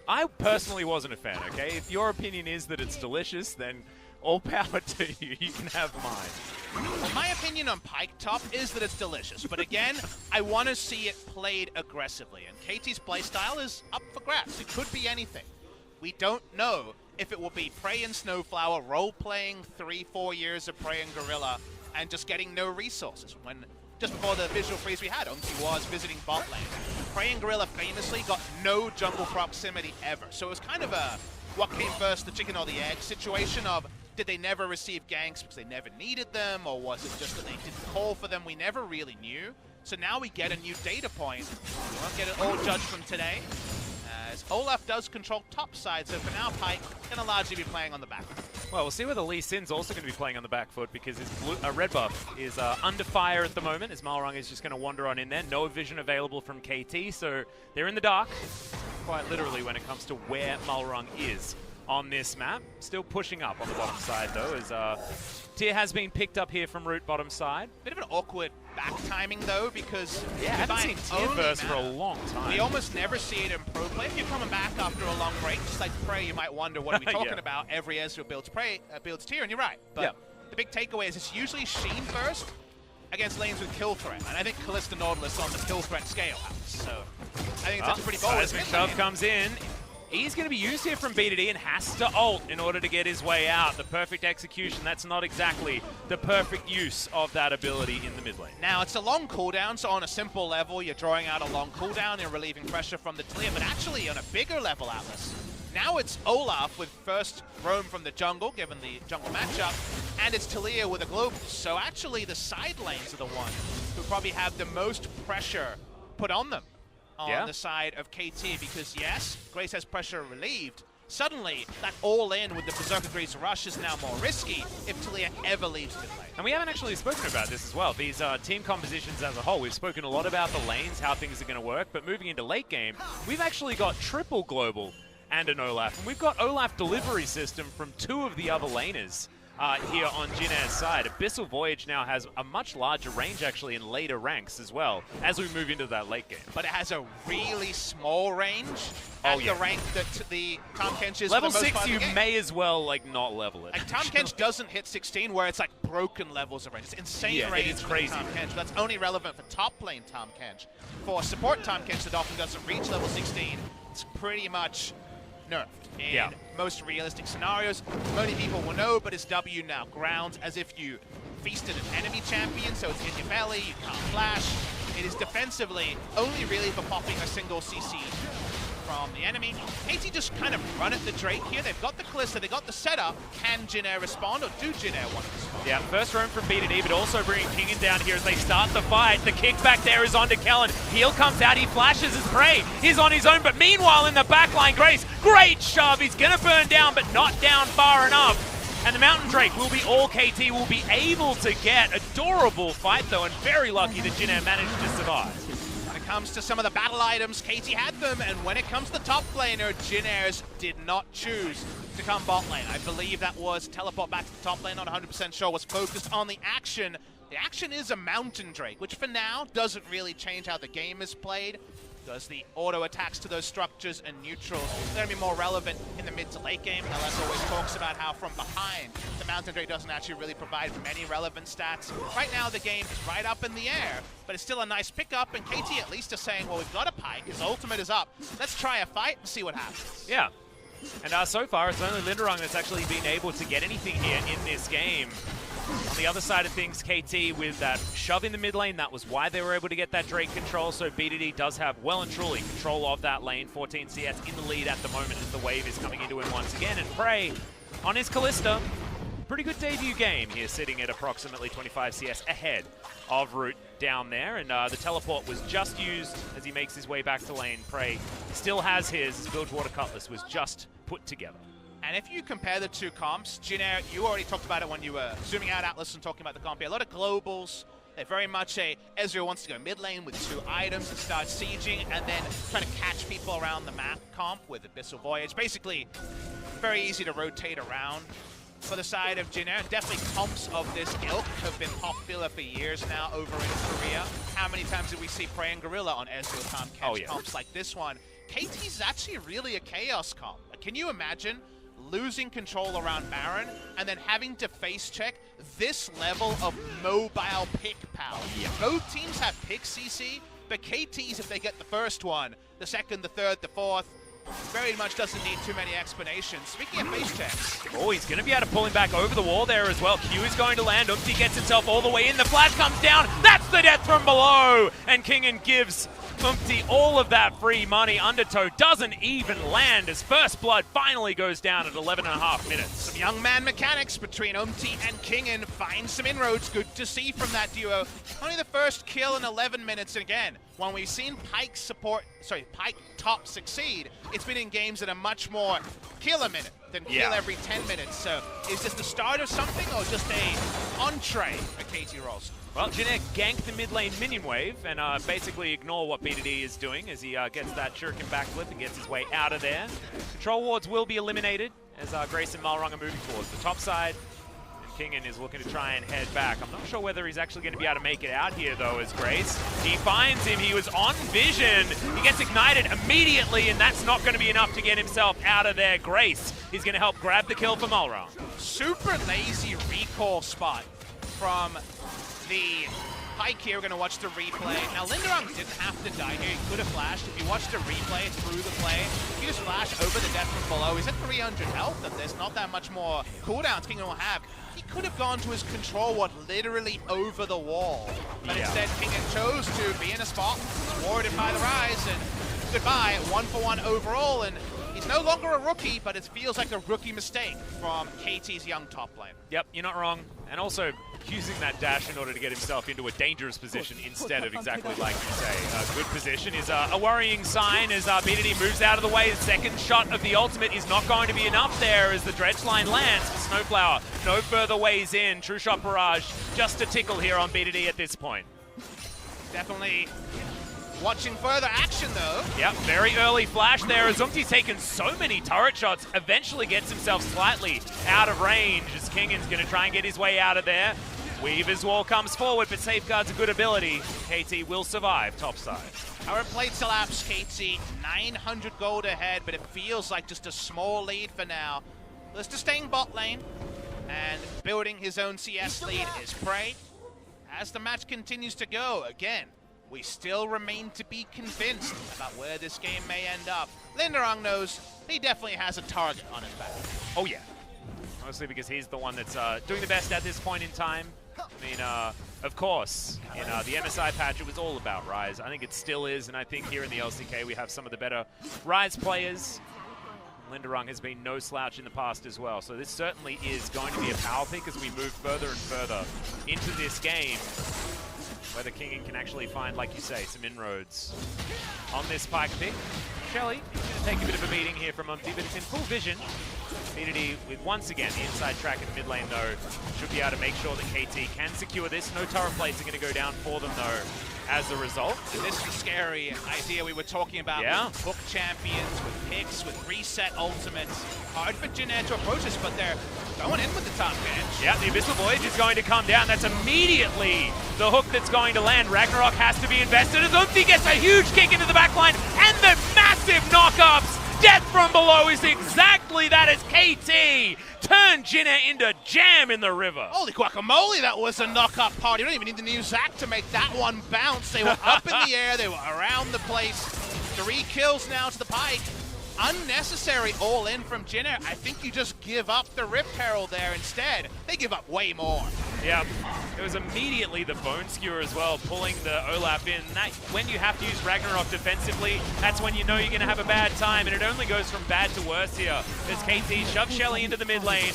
I personally wasn't a fan. Okay, if your opinion is that it's delicious, then all power to you. You can have mine. Well, my opinion on Pike Top is that it's delicious, but again, I want to see it played aggressively, and KT's playstyle is up for grabs. It could be anything. We don't know if it will be Prey and SnowFlower role-playing 3-4 years of Prey and Gorilla and just getting no resources. When just before the visual freeze we had, UmTi was visiting bot lane. Prey and Gorilla famously got no jungle proximity ever, so it was kind of a what came first, the chicken or the egg situation of did they never receive ganks because they never needed them, or was it just that they didn't call for them? We never really knew. So now we get a new data point. We won't get it all judged from today, as Olaf does control top side, so for now Pike going to largely be playing on the back foot. Well, we'll see whether Lee Sin's also going to be playing on the back foot because his red buff is under fire at the moment, as Mairang is just going to wander on in there. No vision available from KT, so they're in the dark, quite literally, when it comes to where Mairang is on this map. Still pushing up on the bottom side, though, as Tier has been picked up here from root bottom side. Bit of an awkward back timing, though, because yeah, I haven't seen Tier burst for a long time. We almost never see it in pro play. If you're coming back after a long break, just like Prey, you might wonder, what are we talking about? Every Ezreal builds Prey, builds Tier, and you're right. But the big takeaway is it's usually Sheen first against lanes with kill threat. And I think Kalista Nautilus on the kill threat scale. So I think it's pretty bold. Seismic Shove comes in. He's going to be used here from B2D and has to ult in order to get his way out. The perfect execution, that's not exactly the perfect use of that ability in the mid lane. Now, it's a long cooldown, so on a simple level, you're drawing out a long cooldown, you're relieving pressure from the clear, but actually on a bigger level, Atlas, now it's Olaf with first roam from the jungle, given the jungle matchup, and it's Talia with a global. So actually the side lanes are the ones who probably have the most pressure put on them. On the side of KT, because yes, Grace has pressure relieved. Suddenly, that all-in with the Berserker Grace rush is now more risky if Talia ever leaves mid lane. And we haven't actually spoken about this as well. These team compositions as a whole, we've spoken a lot about the lanes, how things are going to work, but moving into late game, we've actually got triple global and an Olaf. And we've got Olaf delivery system from 2 of the other laners. Here on Jin Air's side. Abyssal Voyage now has a much larger range actually in later ranks as well as we move into that late game. But it has a really small range at the rank that the Tahm Kench is level for the most 6 you may as well not level it. Like Tahm Kench doesn't hit 16 where it's like broken levels of range. It's insane range. It is crazy. Tahm Kench. That's only relevant for top lane Tahm Kench. For support Tahm Kench that often doesn't reach level 16, it's pretty much nerfed in most realistic scenarios. Many people will know, but his W now grounds as if you feasted an enemy champion, so it's in your belly, you can't flash. It is defensively only really for popping a single CC from the enemy. KT just kind of run at the Drake here. They've got the Kalista, they've got the setup. Can Jin Air respond, or do Jin Air want to respond? Yeah, first roam from BDD, but also bringing Kingen down here as they start the fight. The kickback there is onto Kellin. Heal comes out, he flashes his prey. He's on his own, but meanwhile in the backline, Grace, great shove. He's gonna burn down, but not down far enough. And the Mountain Drake will be all KT will be able to get. Adorable fight though, and very lucky that Jin Air managed to survive. When it comes to some of the battle items, KT had them, and when it comes to top laner, Jin Airs did not choose to come bot lane. I believe that was teleport back to the top lane, not 100% sure, was focused on the action. The action is a Mountain Drake, which for now doesn't really change how the game is played. Does the auto attacks to those structures and neutrals going to be more relevant in the mid to late game? LS always talks about how from behind, the Mountain Drake doesn't actually really provide many relevant stats. Right now the game is right up in the air, but it's still a nice pickup, and KT at least is saying, well, we've got a Pike, his ultimate is up. Let's try a fight and see what happens. Yeah. And so far, it's only Lindarinag that's actually been able to get anything here in this game. On the other side of things, KT with that shove in the mid lane, that was why they were able to get that Drake control, so BDD does have well and truly control of that lane. 14 CS in the lead at the moment as the wave is coming into him once again, and Prey on his Kalista. Pretty good debut game here, sitting at approximately 25 CS ahead of Root down there, and the teleport was just used as he makes his way back to lane. Prey still has his Bilgewater Cutlass was just put together. And if you compare the two comps, Jin Air, you already talked about it when you were zooming out Atlas and talking about the comp here. A lot of globals. They're very much a Ezreal wants to go mid lane with 2 items and start sieging, and then trying to catch people around the map comp with Abyssal Voyage. Basically, very easy to rotate around. For the side of Jin Air, definitely comps of this ilk have been popular for years now over in Korea. How many times did we see Prey and Gorilla on Ezreal comp catch comps like this one? KT's actually really a Chaos comp. Can you imagine losing control around Baron and then having to face check this level of mobile pick power? Both teams have pick CC, but KT's, if they get the first one, the second, the third, the fourth, very much doesn't need too many explanations. Speaking of face checks. Oh, he's going to be able to pull him back over the wall there as well. Q is going to land. UmTi gets himself all the way in. The flash comes down. That's the death from below. And Kingen gives UmTi all of that free money. Undertow doesn't even land as First Blood finally goes down at 11.5 minutes. Some young man mechanics between UmTi and Kingen find some inroads. Good to see from that duo. Only the first kill in 11 minutes. And again, when we've seen Pike top succeed, it's been in games that are much more kill a minute than kill every 10 minutes. So is this the start of something, or just a entree for KT Rolster? Well, Jin Air ganked the mid lane minion wave and basically ignore what BDD is doing as he gets that shuriken backflip and gets his way out of there. Control wards will be eliminated as Grace and Mairang are moving towards the top side. Kingen is looking to try and head back. I'm not sure whether he's actually going to be able to make it out here, though, as Grace. He finds him. He was on vision. He gets ignited immediately, and that's not going to be enough to get himself out of there. Grace is going to help grab the kill for Mairang. Super lazy recall spot from the Pike here. We're going to watch the replay. Now, Lindarinag didn't have to die here. He could have flashed. If you watch the replay through the play, he just flashed over the death from below. He's at 300 health, and there's not that much more cooldowns Kingen will have. He could have gone to his control ward literally over the wall. But instead, Kingen chose to be in a spot, warded by the Rise, and goodbye, 1-for-1 overall. And he's no longer a rookie, but it feels like a rookie mistake from KT's young top lane. Yep, you're not wrong. And also, using that dash in order to get himself into a dangerous position instead of exactly like you say. A good position is a worrying sign as BDD moves out of the way. The second shot of the ultimate is not going to be enough there as the dredge line lands for SnowFlower. No further ways in. True shot barrage just a tickle here on BDD at this point. Definitely watching further action though. Yep, very early flash there as UmTi's taken so many turret shots, eventually gets himself slightly out of range as Kingen's going to try and get his way out of there. Weaver's wall comes forward, but safeguards a good ability. KT will survive topside. Our plate collapse, KT 900 gold ahead, but it feels like just a small lead for now. Let's just staying bot lane and building his own CS lead is Prey. As the match continues to go, again, we still remain to be convinced about where this game may end up. Lindarinag knows he definitely has a target on his back. Oh yeah. Mostly because he's the one that's doing the best at this point in time. I mean, of course, in the MSI patch, it was all about Ryze. I think it still is, and I think here in the LCK, we have some of the better Ryze players. Lindarinag has been no slouch in the past as well, so this certainly is going to be a power pick as we move further and further into this game, where the Kingen can actually find, like you say, some inroads on this Pyke pick. Shelly is going to take a bit of a beating here from UmTi, but it's in full vision. Immunity with, once again, the inside track in the mid lane, though, should be able to make sure that KT can secure this. No turret plates are going to go down for them, though, as a result. And this is the scary idea we were talking about. Yeah. With book champions, with picks, with reset ultimates. Hard for Jin Air to approach this, but they're going in with the top bench. Yeah, the Abyssal Voyage is going to come down. That's immediately the hook that's going to land. Ragnarok has to be invested as UmTi gets a huge kick into the backline, and the massive knockups. Death from below is exactly that as KT turned Jin Air into jam in the river. Holy guacamole, that was a knock-up party. You don't even need the new Zach to make that one bounce. They were up in the air, they were around the place. 3 kills now to the Pyke. Unnecessary all-in from Jin Air. I think you just give up the Rift Herald there instead. They give up way more. Yeah, it was immediately the Bone Skewer as well, pulling the Olaf in. That, when you have to use Ragnarok defensively, that's when you know you're going to have a bad time, and it only goes from bad to worse here. As KT shoves Shelly into the mid lane,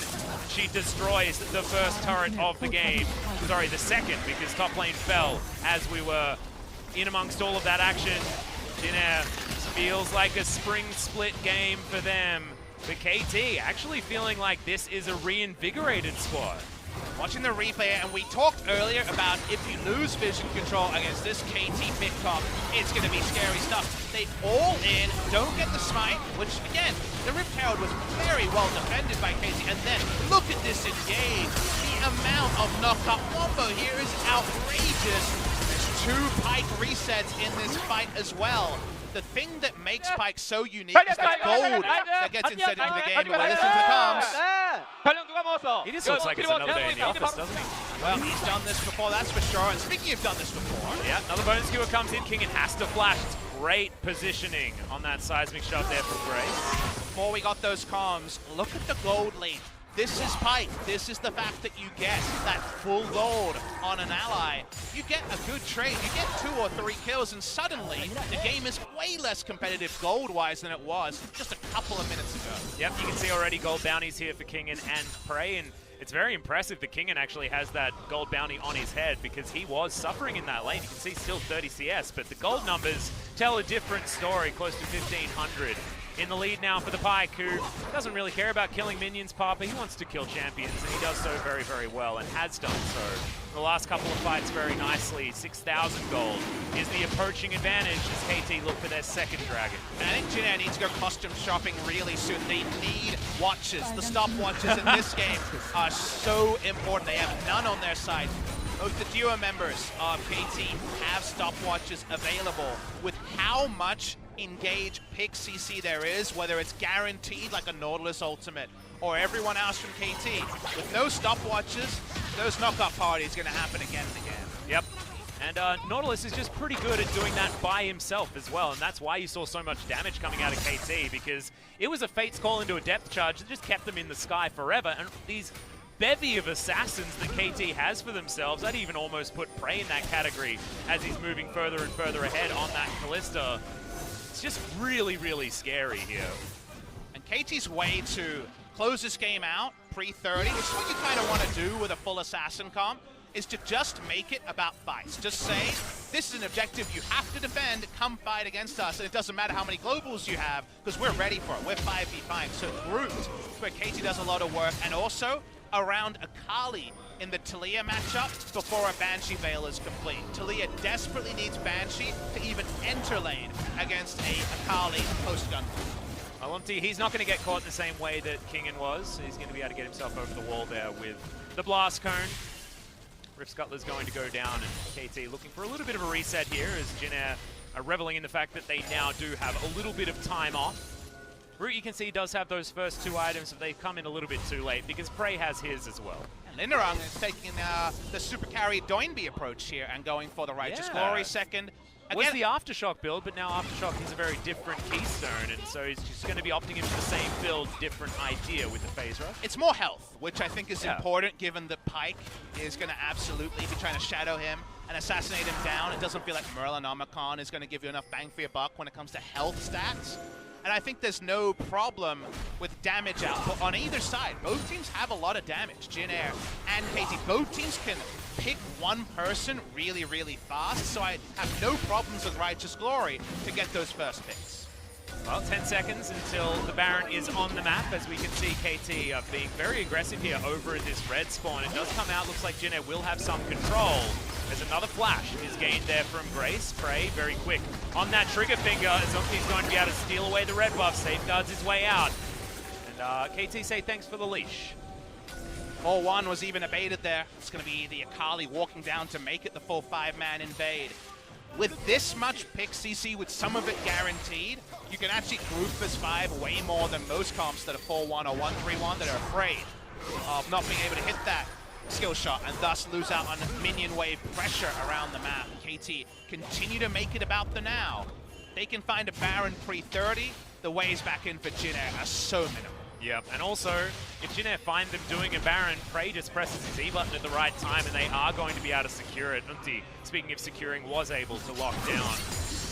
she destroys the first turret of the game. Sorry, the second, because top lane fell as we were in amongst all of that action. Jin Air feels like a spring split game for them. But KT actually feeling like this is a reinvigorated squad. Watching the replay, and we talked earlier about if you lose vision control against this KT mid comp, it's going to be scary stuff. They all in, don't get the smite, which again, the Rift Herald was very well defended by KT, and then look at this engage. The amount of knock-up wombo here is outrageous. There's 2 Pyke resets in this fight as well. The thing that makes Pyke so unique is the gold that gets inserted into the game. But listen to the comms. He just looks like it's another day in the office, doesn't he? Well, he's done this before, that's for sure. And speaking of done this before. Yeah, another Bone Skewer comes in. Kingen has to flash. It's great positioning on that seismic shot there from Grace. Before we got those comms, look at the gold lead. This is Pyke. This is the fact that you get that full gold on an ally. You get a good trade. You get 2 or 3 kills, and suddenly the game is way less competitive gold-wise than it was just a couple of minutes ago. Yep, you can see already gold bounties here for Kingen and Prey, and it's very impressive that Kingen actually has that gold bounty on his head because he was suffering in that lane. You can see still 30 CS, but the gold numbers tell a different story, close to 1,500. In the lead now for the Pyke, who doesn't really care about killing minions, Papa. He wants to kill champions, and he does so very, very well, and has done so. The last couple of fights very nicely. 6,000 gold is the approaching advantage as KT look for their second dragon. And I think Jin Air needs to go costume shopping really soon. They need watches. The stopwatches in this game are so important. They have none on their side. Both the duo members of KT have stopwatches available. With how much engage pick CC there is, whether it's guaranteed like a Nautilus ultimate or everyone else from KT, with no stopwatches, those knockout parties going to happen again and again. Yep. And Nautilus is just pretty good at doing that by himself as well, and that's why you saw so much damage coming out of KT, because it was a Fate's Call into a depth charge that just kept them in the sky forever, and these bevy of assassins that KT has for themselves, I'd even almost put Prey in that category as he's moving further and further ahead on that Callista. It's just really, really scary here. And KT's way to close this game out pre-30, which is what you kind of want to do with a full assassin comp, is to just make it about fights. Just say, this is an objective you have to defend, come fight against us, and it doesn't matter how many globals you have, because we're ready for it. We're 5v5, so grouped, where KT does a lot of work, and also around Akali in the Taliyah matchup before a Banshee Veil is complete. Taliyah desperately needs Banshee to even enter lane against a Akali post-gun. Well, UmTi, he's not going to get caught in the same way that Kingen was. He's going to be able to get himself over the wall there with the Blast Cone. Rift Scuttler's going to go down, and KT looking for a little bit of a reset here as Jin Air are reveling in the fact that they now do have a little bit of time off. Root, you can see, does have those first 2 items, but they've come in a little bit too late because Prey has his as well. And Lindarinag is taking the super carry Doinby approach here and going for the Righteous Glory second. was the Aftershock build, but now Aftershock is a very different keystone, and so he's just going to be opting in for the same build, different idea with the phase rush. It's more health, which I think is important given that Pyke is going to absolutely be trying to shadow him and assassinate him down. It doesn't feel like Merlanomicon is going to give you enough bang for your buck when it comes to health stats. And I think there's no problem with damage output on either side. Both teams have a lot of damage, Jin Air and KT. Both teams can pick one person really, really fast, so I have no problems with Righteous Glory to get those first picks. Well, 10 seconds until the Baron is on the map. As we can see, KT being very aggressive here over at this red spawn. It does come out, looks like Jin Air will have some control. There's another flash is gained there from Grace. Frey very quick on that trigger finger, as UmTi's going to be able to steal away the red buff, safeguards his way out. And KT say thanks for the leash. 4-1 was even abated there. It's going to be the Akali walking down to make it the full 5-man invade. With this much pick CC, with some of it guaranteed, you can actually group as 5 way more than most comps that are 4-1 or 1-3-1 that are afraid of not being able to hit that skill shot and thus lose out on minion wave pressure around the map. KT continue to make it about the now. They can find a Baron pre-30. The ways back in for Jin Air are so minimal. Yep, and also, if Jin Air find them doing a Baron, Frey just presses his E button at the right time and they are going to be able to secure it. UmTi, speaking of securing, was able to lock down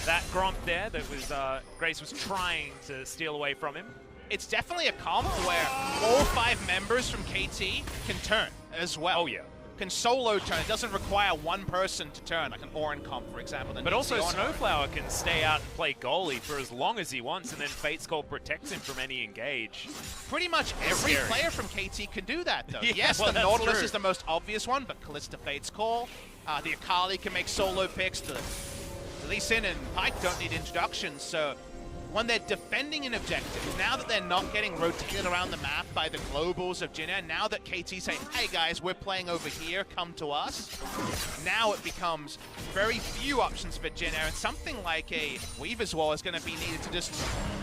that Gromp there that was Grace was trying to steal away from him. It's definitely a comp where all 5 members from KT can turn as well. Oh yeah. Can solo turn. It doesn't require one person to turn, like an Orin comp, for example. But also SnowFlower can stay out and play goalie for as long as he wants, and then Fate's Call protects him from any engage. Pretty much every player from KT can do that, though. Yeah, yes, well, the Nautilus true. is the most obvious one, but Kalista Fate's Call. The Akali can make solo picks. The Lee Sin and Pyke don't need introductions, so when they're defending an objective, now that they're not getting rotated around the map by the globals of Jin Air, now that KT say, hey guys, we're playing over here, come to us, now it becomes very few options for Jin Air, and something like a Weaver's Wall is going to be needed to just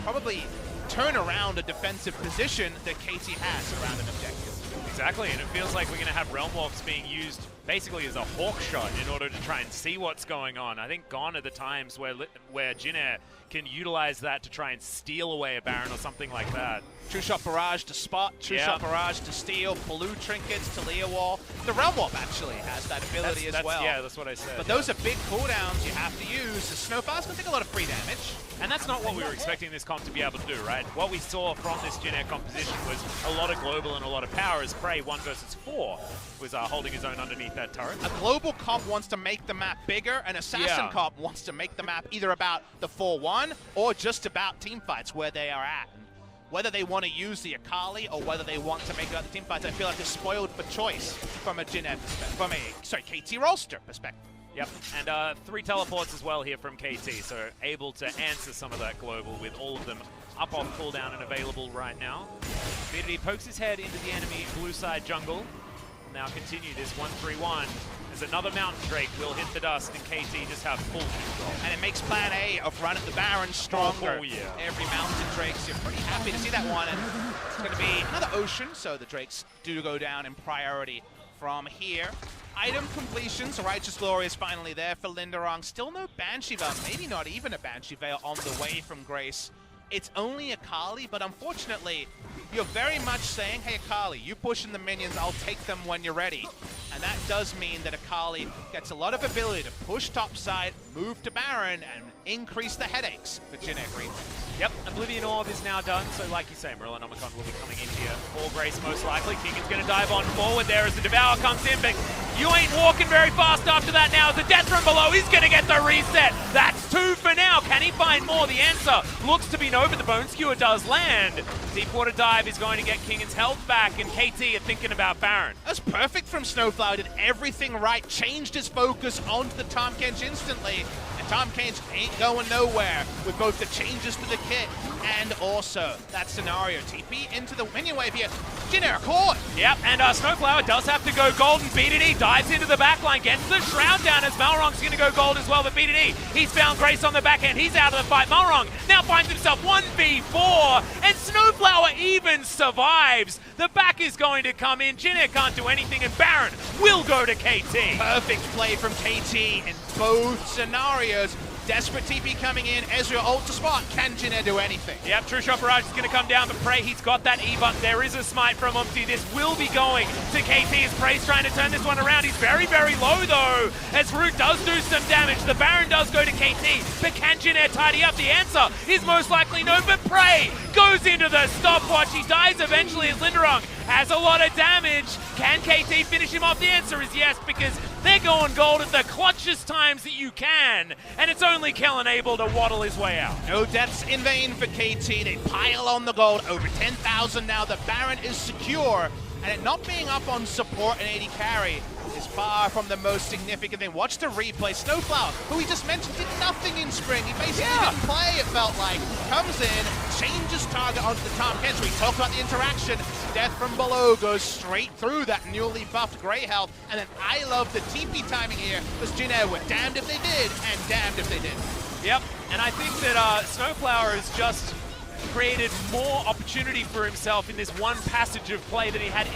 probably turn around a defensive position that KT has around an objective. Exactly, and it feels like we're going to have Realm Walks being used basically as a hawk shot in order to try and see what's going on. I think gone are the times where Jin Air can utilize that to try and steal away a Baron or something like that. True Shot Barrage to spot, True Shot Barrage to steal, blue trinkets to Leah Wall. The Realm Warp actually has that ability as well. Yeah, that's what I said. But those are big cooldowns you have to use. The Snowflower's going to take a lot of free damage. And that's not what we were expecting this comp to be able to do, right? What we saw from this Jin Air composition was a lot of global and a lot of power as Frey 1 versus 4 was holding his own underneath that turret. A global comp wants to make the map bigger, an assassin comp wants to make the map either about the 4-1 or just about teamfights where they are at. And whether they want to use the Akali or whether they want to make it about the teamfights, I feel like they're spoiled for choice from a Jin Air perspective, from a KT Rolster perspective. Yep, and 3 teleports as well here from KT, so able to answer some of that global with all of them up off cooldown and available right now. BDD pokes his head into the enemy blue side jungle. Now continue this 1-3-1 as another Mountain Drake will hit the dust and KT just have full control. And it makes plan A of run at the Baron stronger. Oh, yeah. Every Mountain Drake, so you're pretty happy to see that one. And it's going to be another Ocean, so the Drakes do go down in priority from here. Item completions, Righteous Glory is finally there for Lindarinag. Still no Banshee Veil, maybe not even a Banshee Veil on the way from Grace. It's only Akali, but unfortunately, you're very much saying, hey Akali, you pushing the minions, I'll take them when you're ready. And that does mean that Akali gets a lot of ability to push topside, move to Baron, and increase the headaches for Jin Air Greenwings. Yep, Oblivion Orb is now done, so like you say, Merlanomicon will be coming in here for Grace most likely. Kingen's going to dive on forward there as the Devour comes in, but you ain't walking very fast after that now as the Death from below is going to get the reset. That's 2 for now. Can he find more? The answer looks to be no, but the Bone Skewer does land. Deep Water Dive is going to get Kingen's health back, and KT are thinking about Baron. That's perfect from SnowFlower, did everything right, changed his focus onto the Tahm Kench instantly, and Tahm Kench ain't going nowhere with both the changes to the kit and also that scenario. TP into the minion wave here. Jin Air caught. Yep, and SnowFlower does have to go gold, and BDD dives into the backline, gets the Shroud down as Mairang's going to go gold as well, but BDD, he's found Grace on the back end, he's out of the fight. Mairang now finds himself 1v4, and SnowFlower even survives. The back is going to come in, Jin Air can't do anything, and Baron will go to KT. Perfect play from KT in both scenarios. Desperate TP coming in. Ezreal ult to spot. Can Jin Air do anything? Yep, True Shot Barrage is going to come down, but Prey, he's got that E-Buck. There is a smite from UmTi. This will be going to KT as Prey's trying to turn this one around. He's very, very low, though, as Root does do some damage. The Baron does go to KT, but can Jin Air tidy up? The answer is most likely no, but Prey goes into the stopwatch. He dies eventually as Lindarinag has a lot of damage. Can KT finish him off? The answer is yes, because they're going gold at the clutchest times that you can, and it's only Kellin able to waddle his way out. No deaths in vain for KT. They pile on the gold, over 10,000 now. The Baron is secure, and it not being up on support and AD carry is far from the most significant thing. Watch the replay. SnowFlower, who we just mentioned, did nothing in spring. He basically didn't play, it felt like. Comes in, changes target onto the Tom Ken. So we talked about the interaction. Death from below goes straight through that newly buffed Grey health. And then I love the TP timing here, because Jin Air were damned if they did, and damned if they didn't. Yep, and I think that SnowFlower has just created more opportunity for himself in this one passage of play than he had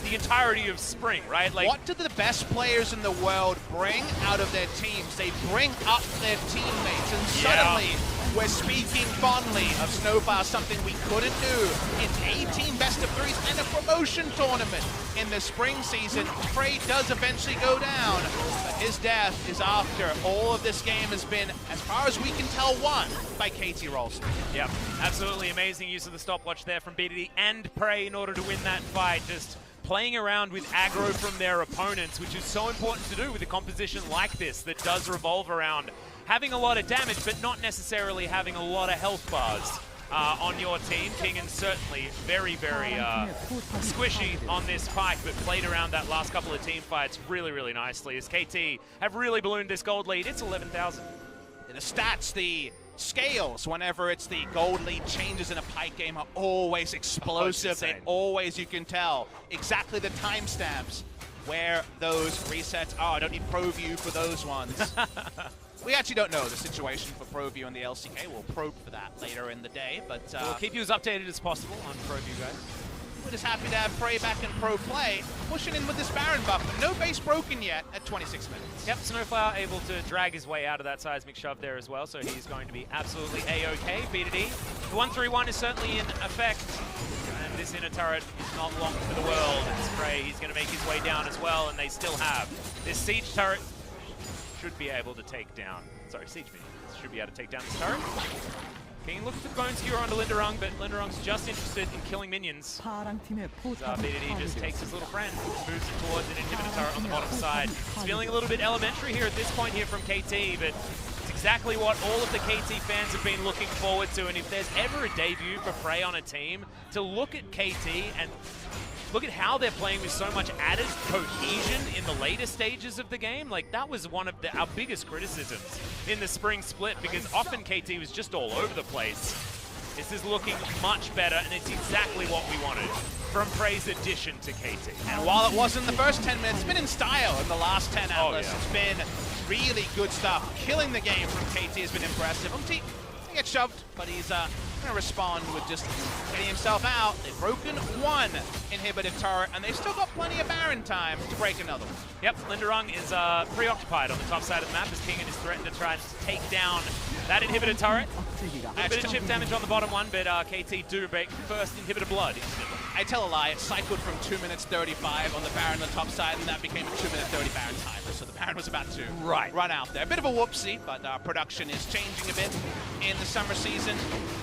the entirety of spring, right? Like, what do the best players in the world bring out of their teams? They bring up their teammates, and suddenly we're speaking fondly of SnowFlower, something we couldn't do in 18 best-of-3s and a promotion tournament in the spring season. Prey does eventually go down, but his death is after all of this game has been, as far as we can tell, won by KT Rolster. Yep, absolutely amazing use of the stopwatch there from BDD and Prey in order to win that fight. Just playing around with aggro from their opponents, which is so important to do with a composition like this that does revolve around having a lot of damage, but not necessarily having a lot of health bars on your team. Kingen certainly very, very squishy on this pike, but played around that last couple of team fights really, really nicely as KT have really ballooned this gold lead. It's 11,000. The stats, the scales, whenever it's the gold lead changes in a pike game, are always explosive. They always, you can tell exactly the timestamps where those resets are. I don't need ProView for those ones. We actually don't know the situation for ProView and the LCK. We'll probe for that later in the day, but we'll keep you as updated as possible on ProView, guys. We're just happy to have Prey back in pro play, pushing in with this Baron buff. No base broken yet at 26 minutes. Yep, SnowFlower able to drag his way out of that seismic shove there as well, so he's going to be absolutely A-OK. BDD. The 1-3-1 is certainly in effect, and this inner turret is not long for the world. It's Prey, he's going to make his way down as well, and they still have this siege turret. Should be able to take down, sorry, siege minions should be able to take down this turret. King looks for the bone skewer onto Lindarinag, but Lindarang's just interested in killing minions. BDD just takes his little friend, moves it towards an inhibitor turret on the bottom side. It's feeling a little bit elementary here at this point here from KT, but it's exactly what all of the KT fans have been looking forward to, and if there's ever a debut for Prey on a team, to look at KT and look at how they're playing with so much added cohesion in the later stages of the game. Like, that was one of our biggest criticisms in the spring split, because often KT was just all over the place. This is looking much better, and it's exactly what we wanted from Prey's addition to KT. And while it wasn't the first 10 minutes, it's been in style in the last 10 Atlas. It's been really good stuff. Killing the game from KT has been impressive. UmTi gets shoved, but he's going to respond with just getting himself out. They've broken one inhibited turret, and they've still got plenty of Baron time to break another one. Yep, Lindarinag is preoccupied on the top side of the map as Kingen is threatened to try to take down that inhibitor turret. A bit of chip damage on the bottom one, but KT do break first inhibitor blood instantly. I tell a lie, it cycled from 2 minutes 35 on the Baron on the top side, and that became a 2 minute 30 Baron timer, so the Baron was about to run out there. A bit of a whoopsie, but production is changing a bit in the summer season.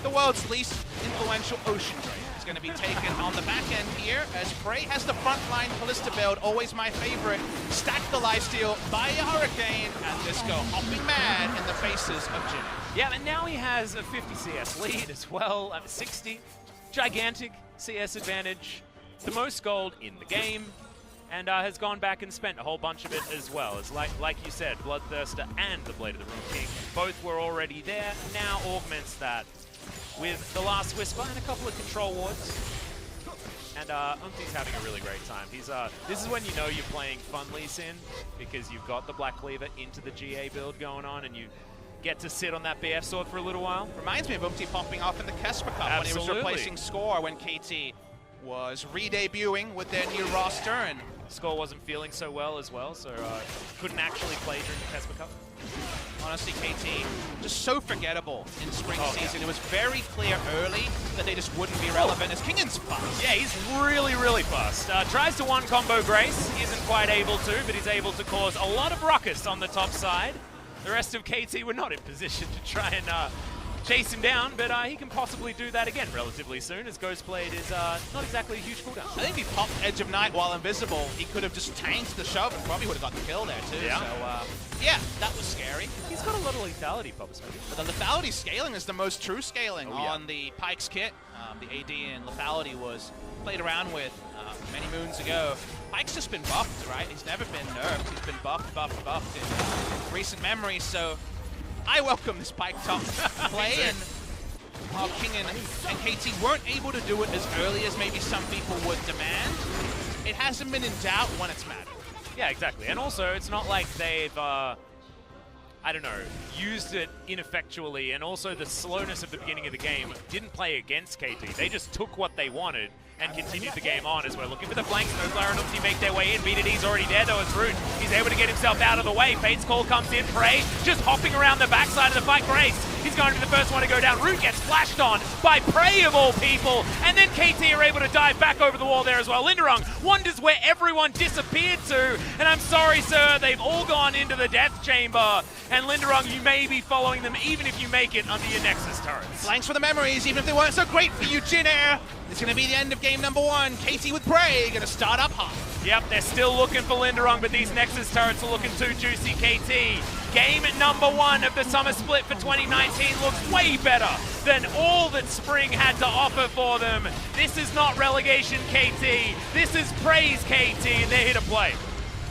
The world's least influential Ocean Drake is going to be taken on the back end here, as Prey has the frontline Ballista build, always my favorite. Stack the lifesteal, buy a Hurricane, and just go hopping mad in the faces of Jin. Yeah, and now he has a 50 CS lead as well, 60. Gigantic CS advantage, the most gold in the game, and has gone back and spent a whole bunch of it as well. As like you said, Bloodthirster and the Blade of the Ruined King both were already there, now augments that with the Last Whisper and a couple of control wards. And UmTi's having a really great time. This is when you know you're playing Funly Sin, because you've got the Black Cleaver into the GA build going on, and you get to sit on that BF sword for a little while. Reminds me of UmTi popping off in the Kesper Cup when he was replacing Score when KT was re-debuting with their new roster, and Score wasn't feeling so well as well, so couldn't actually play during the Kesper Cup. Honestly, KT, just so forgettable in spring season. It was very clear early that they just wouldn't be relevant as Kingen's fast. Yeah, he's really, really fast. Tries to one combo Grace, isn't quite able to, but he's able to cause a lot of ruckus on the top side. The rest of KT were not in position to try and chase him down, but he can possibly do that again relatively soon, as Ghostblade is not exactly a huge cooldown. I think if he popped Edge of Night while invisible, he could have just tanked the shove and probably would have got the kill there too. Yeah. So, yeah, that was scary. He's got a lot of lethality, Papa Smoke. But the lethality scaling is the most true scaling on the Pyke's kit. The AD and lethality was played around with many moons ago. Pyke's just been buffed, right? He's never been nerfed. He's been buffed in recent memory, so I welcome this Pyke top play, and Kingen and KT weren't able to do it as early as maybe some people would demand. It hasn't been in doubt when it's mattered. Yeah, exactly. And also, it's not like they've, I don't know, used it ineffectually, and also the slowness of the beginning of the game didn't play against KT. They just took what they wanted and continued the game on as we're looking for the flank. SnowFlower and UmTi make their way in. BDD's already there though as Root. He's able to get himself out of the way. Fate's Call comes in. Prey just hopping around the backside of the fight. Grace, he's going to be the first one to go down. Root gets flashed on by Prey of all people. And then KT are able to dive back over the wall there as well. Lindarinag wonders where everyone disappeared to. And I'm sorry, sir, they've all gone into the death chamber. And Lindarinag, you may be following them even if you make it under your Nexus turrets. Flanks for the memories, even if they weren't so great for you, Jin Air. It's going to be the end of game number 1. KT with Prey going to start up high. Yep, they're still looking for Lindarinag, but these Nexus turrets are looking too juicy. KT, game number 1 of the Summer Split for 2019 looks way better than all that Spring had to offer for them. This is not relegation KT, this is praise KT, and they're here to play.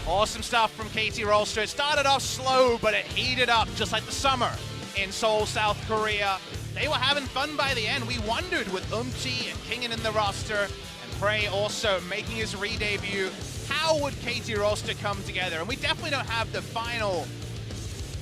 Awesome stuff from KT Rolster. It started off slow, but it heated up just like the summer in Seoul, South Korea. They were having fun by the end. We wondered with UmTi and Kingen in the roster, and Prey also making his re-debut, how would KT Rolster come together? And we definitely don't have the final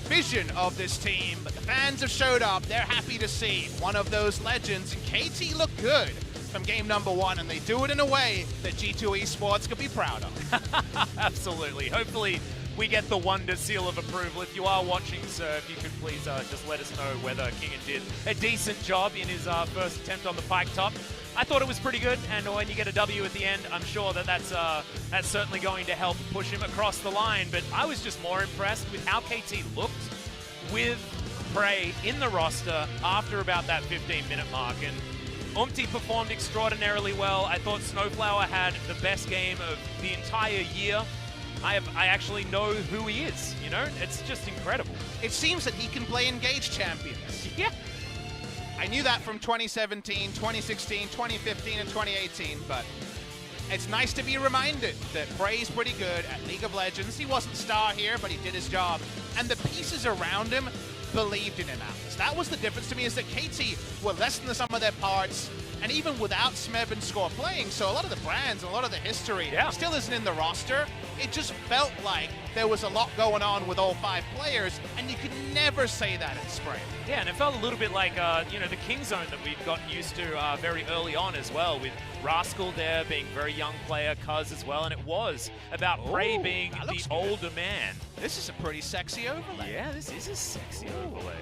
vision of this team, but the fans have showed up. They're happy to see one of those legends, and KT look good from game number 1, and they do it in a way that G2 Esports could be proud of. Absolutely. Hopefully we get the Wonder Seal of Approval. If you are watching, sir, if you could please just let us know whether Kingen did a decent job in his first attempt on the Pyke top. I thought it was pretty good, and when you get a W at the end, I'm sure that that's certainly going to help push him across the line. But I was just more impressed with how KT looked with Prey in the roster after about that 15-minute mark. And UmTi performed extraordinarily well. I thought SnowFlower had the best game of the entire year. I actually know who he is, you know? It's just incredible. It seems that he can play Engage champions. Yeah. I knew that from 2017, 2016, 2015, and 2018, but it's nice to be reminded that Prey's pretty good at League of Legends. He wasn't star here, but he did his job. And the pieces around him believed in him, Atlas. That was the difference to me, is that KT were less than the sum of their parts, and even without Smeb and Score playing, so a lot of the brands, a lot of the history still isn't in the roster. It just felt like there was a lot going on with all 5 players, and you could never say that in Spring. Yeah, and it felt a little bit like, you know, the King Zone that we've gotten used to very early on as well, with Rascal there being a very young player, Cuz as well, and it was about Prey being the older man. This is a pretty sexy overlay. Yeah, this is a sexy overlay.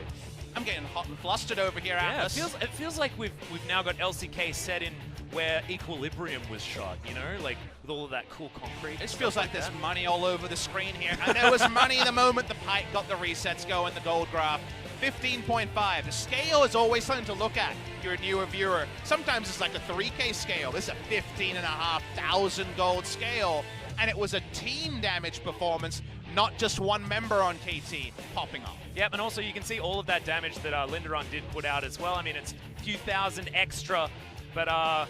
I'm getting hot and flustered over here, Yeah, Atlas. it feels like we've now got LCK set in where Equilibrium was shot, you know, like with all of that cool concrete. This feels like there's money all over the screen here. And there was money the moment the Pyke got the resets going, the gold graph. 15.5. The scale is always something to look at if you're a newer viewer. Sometimes it's like a 3K scale. This is a 15,500 gold scale. And it was a team damage performance, not just one member on KT popping off. Yep, and also you can see all of that damage that Lindarinag did put out as well. I mean, it's a few thousand extra, but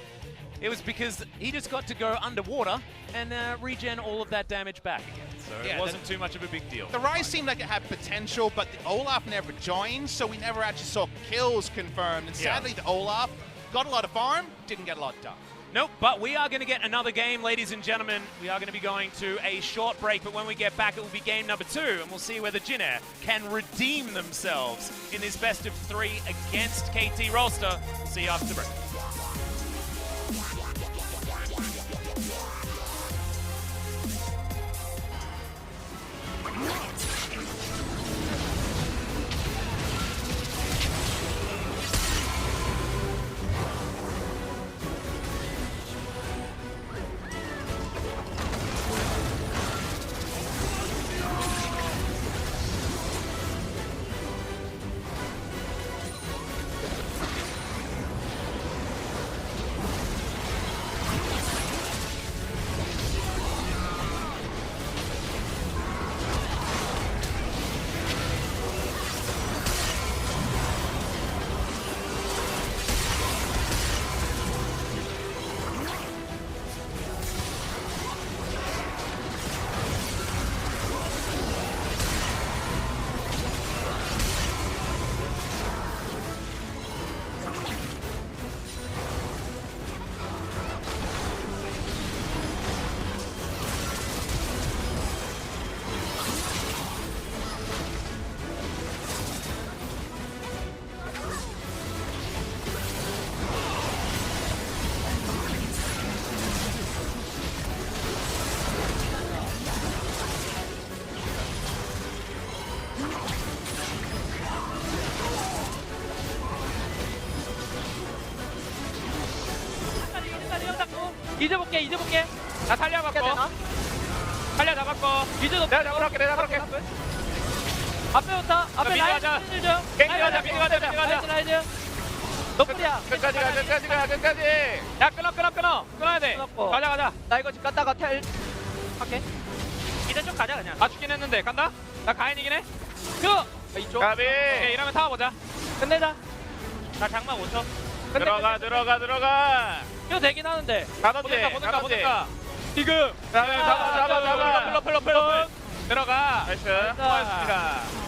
it was because he just got to go underwater and regen all of that damage back again. So it wasn't too much of a big deal. The Rise seemed like it had potential, but the Olaf never joined, so we never actually saw kills confirmed. And sadly, the Olaf got a lot of farm, didn't get a lot done. Nope, but we are going to get another game, ladies and gentlemen. We are going to be going to a short break, but when we get back, it will be game number 2, and we'll see whether Jin Air can redeem themselves in this best of 3 against KT Rolster. We'll see you after the break. 이제 볼게. 나 살려갖고. 살려 잡았고. 이제 높. 내가 잡으러갈게. 앞에부터. 앞에 미드 라인 가자. 좀. 미드 가자. 라이즈. 노플이야. 끝까지 가. 야 끊어야 돼. 가자. 나 이거 집 갔다가 텔 할게. 이제 좀 가자 그냥. 맞추긴 했는데 간다. 나 가인이긴 해. 이쪽. 가비. 오케이, 이러면 타보자. 끝내자. 나 장막 5초. 들어가. 이거 되긴 하는데. 보든가. 지금. 잡아. 플러. 들어가. 나이스. 수고하셨습니다.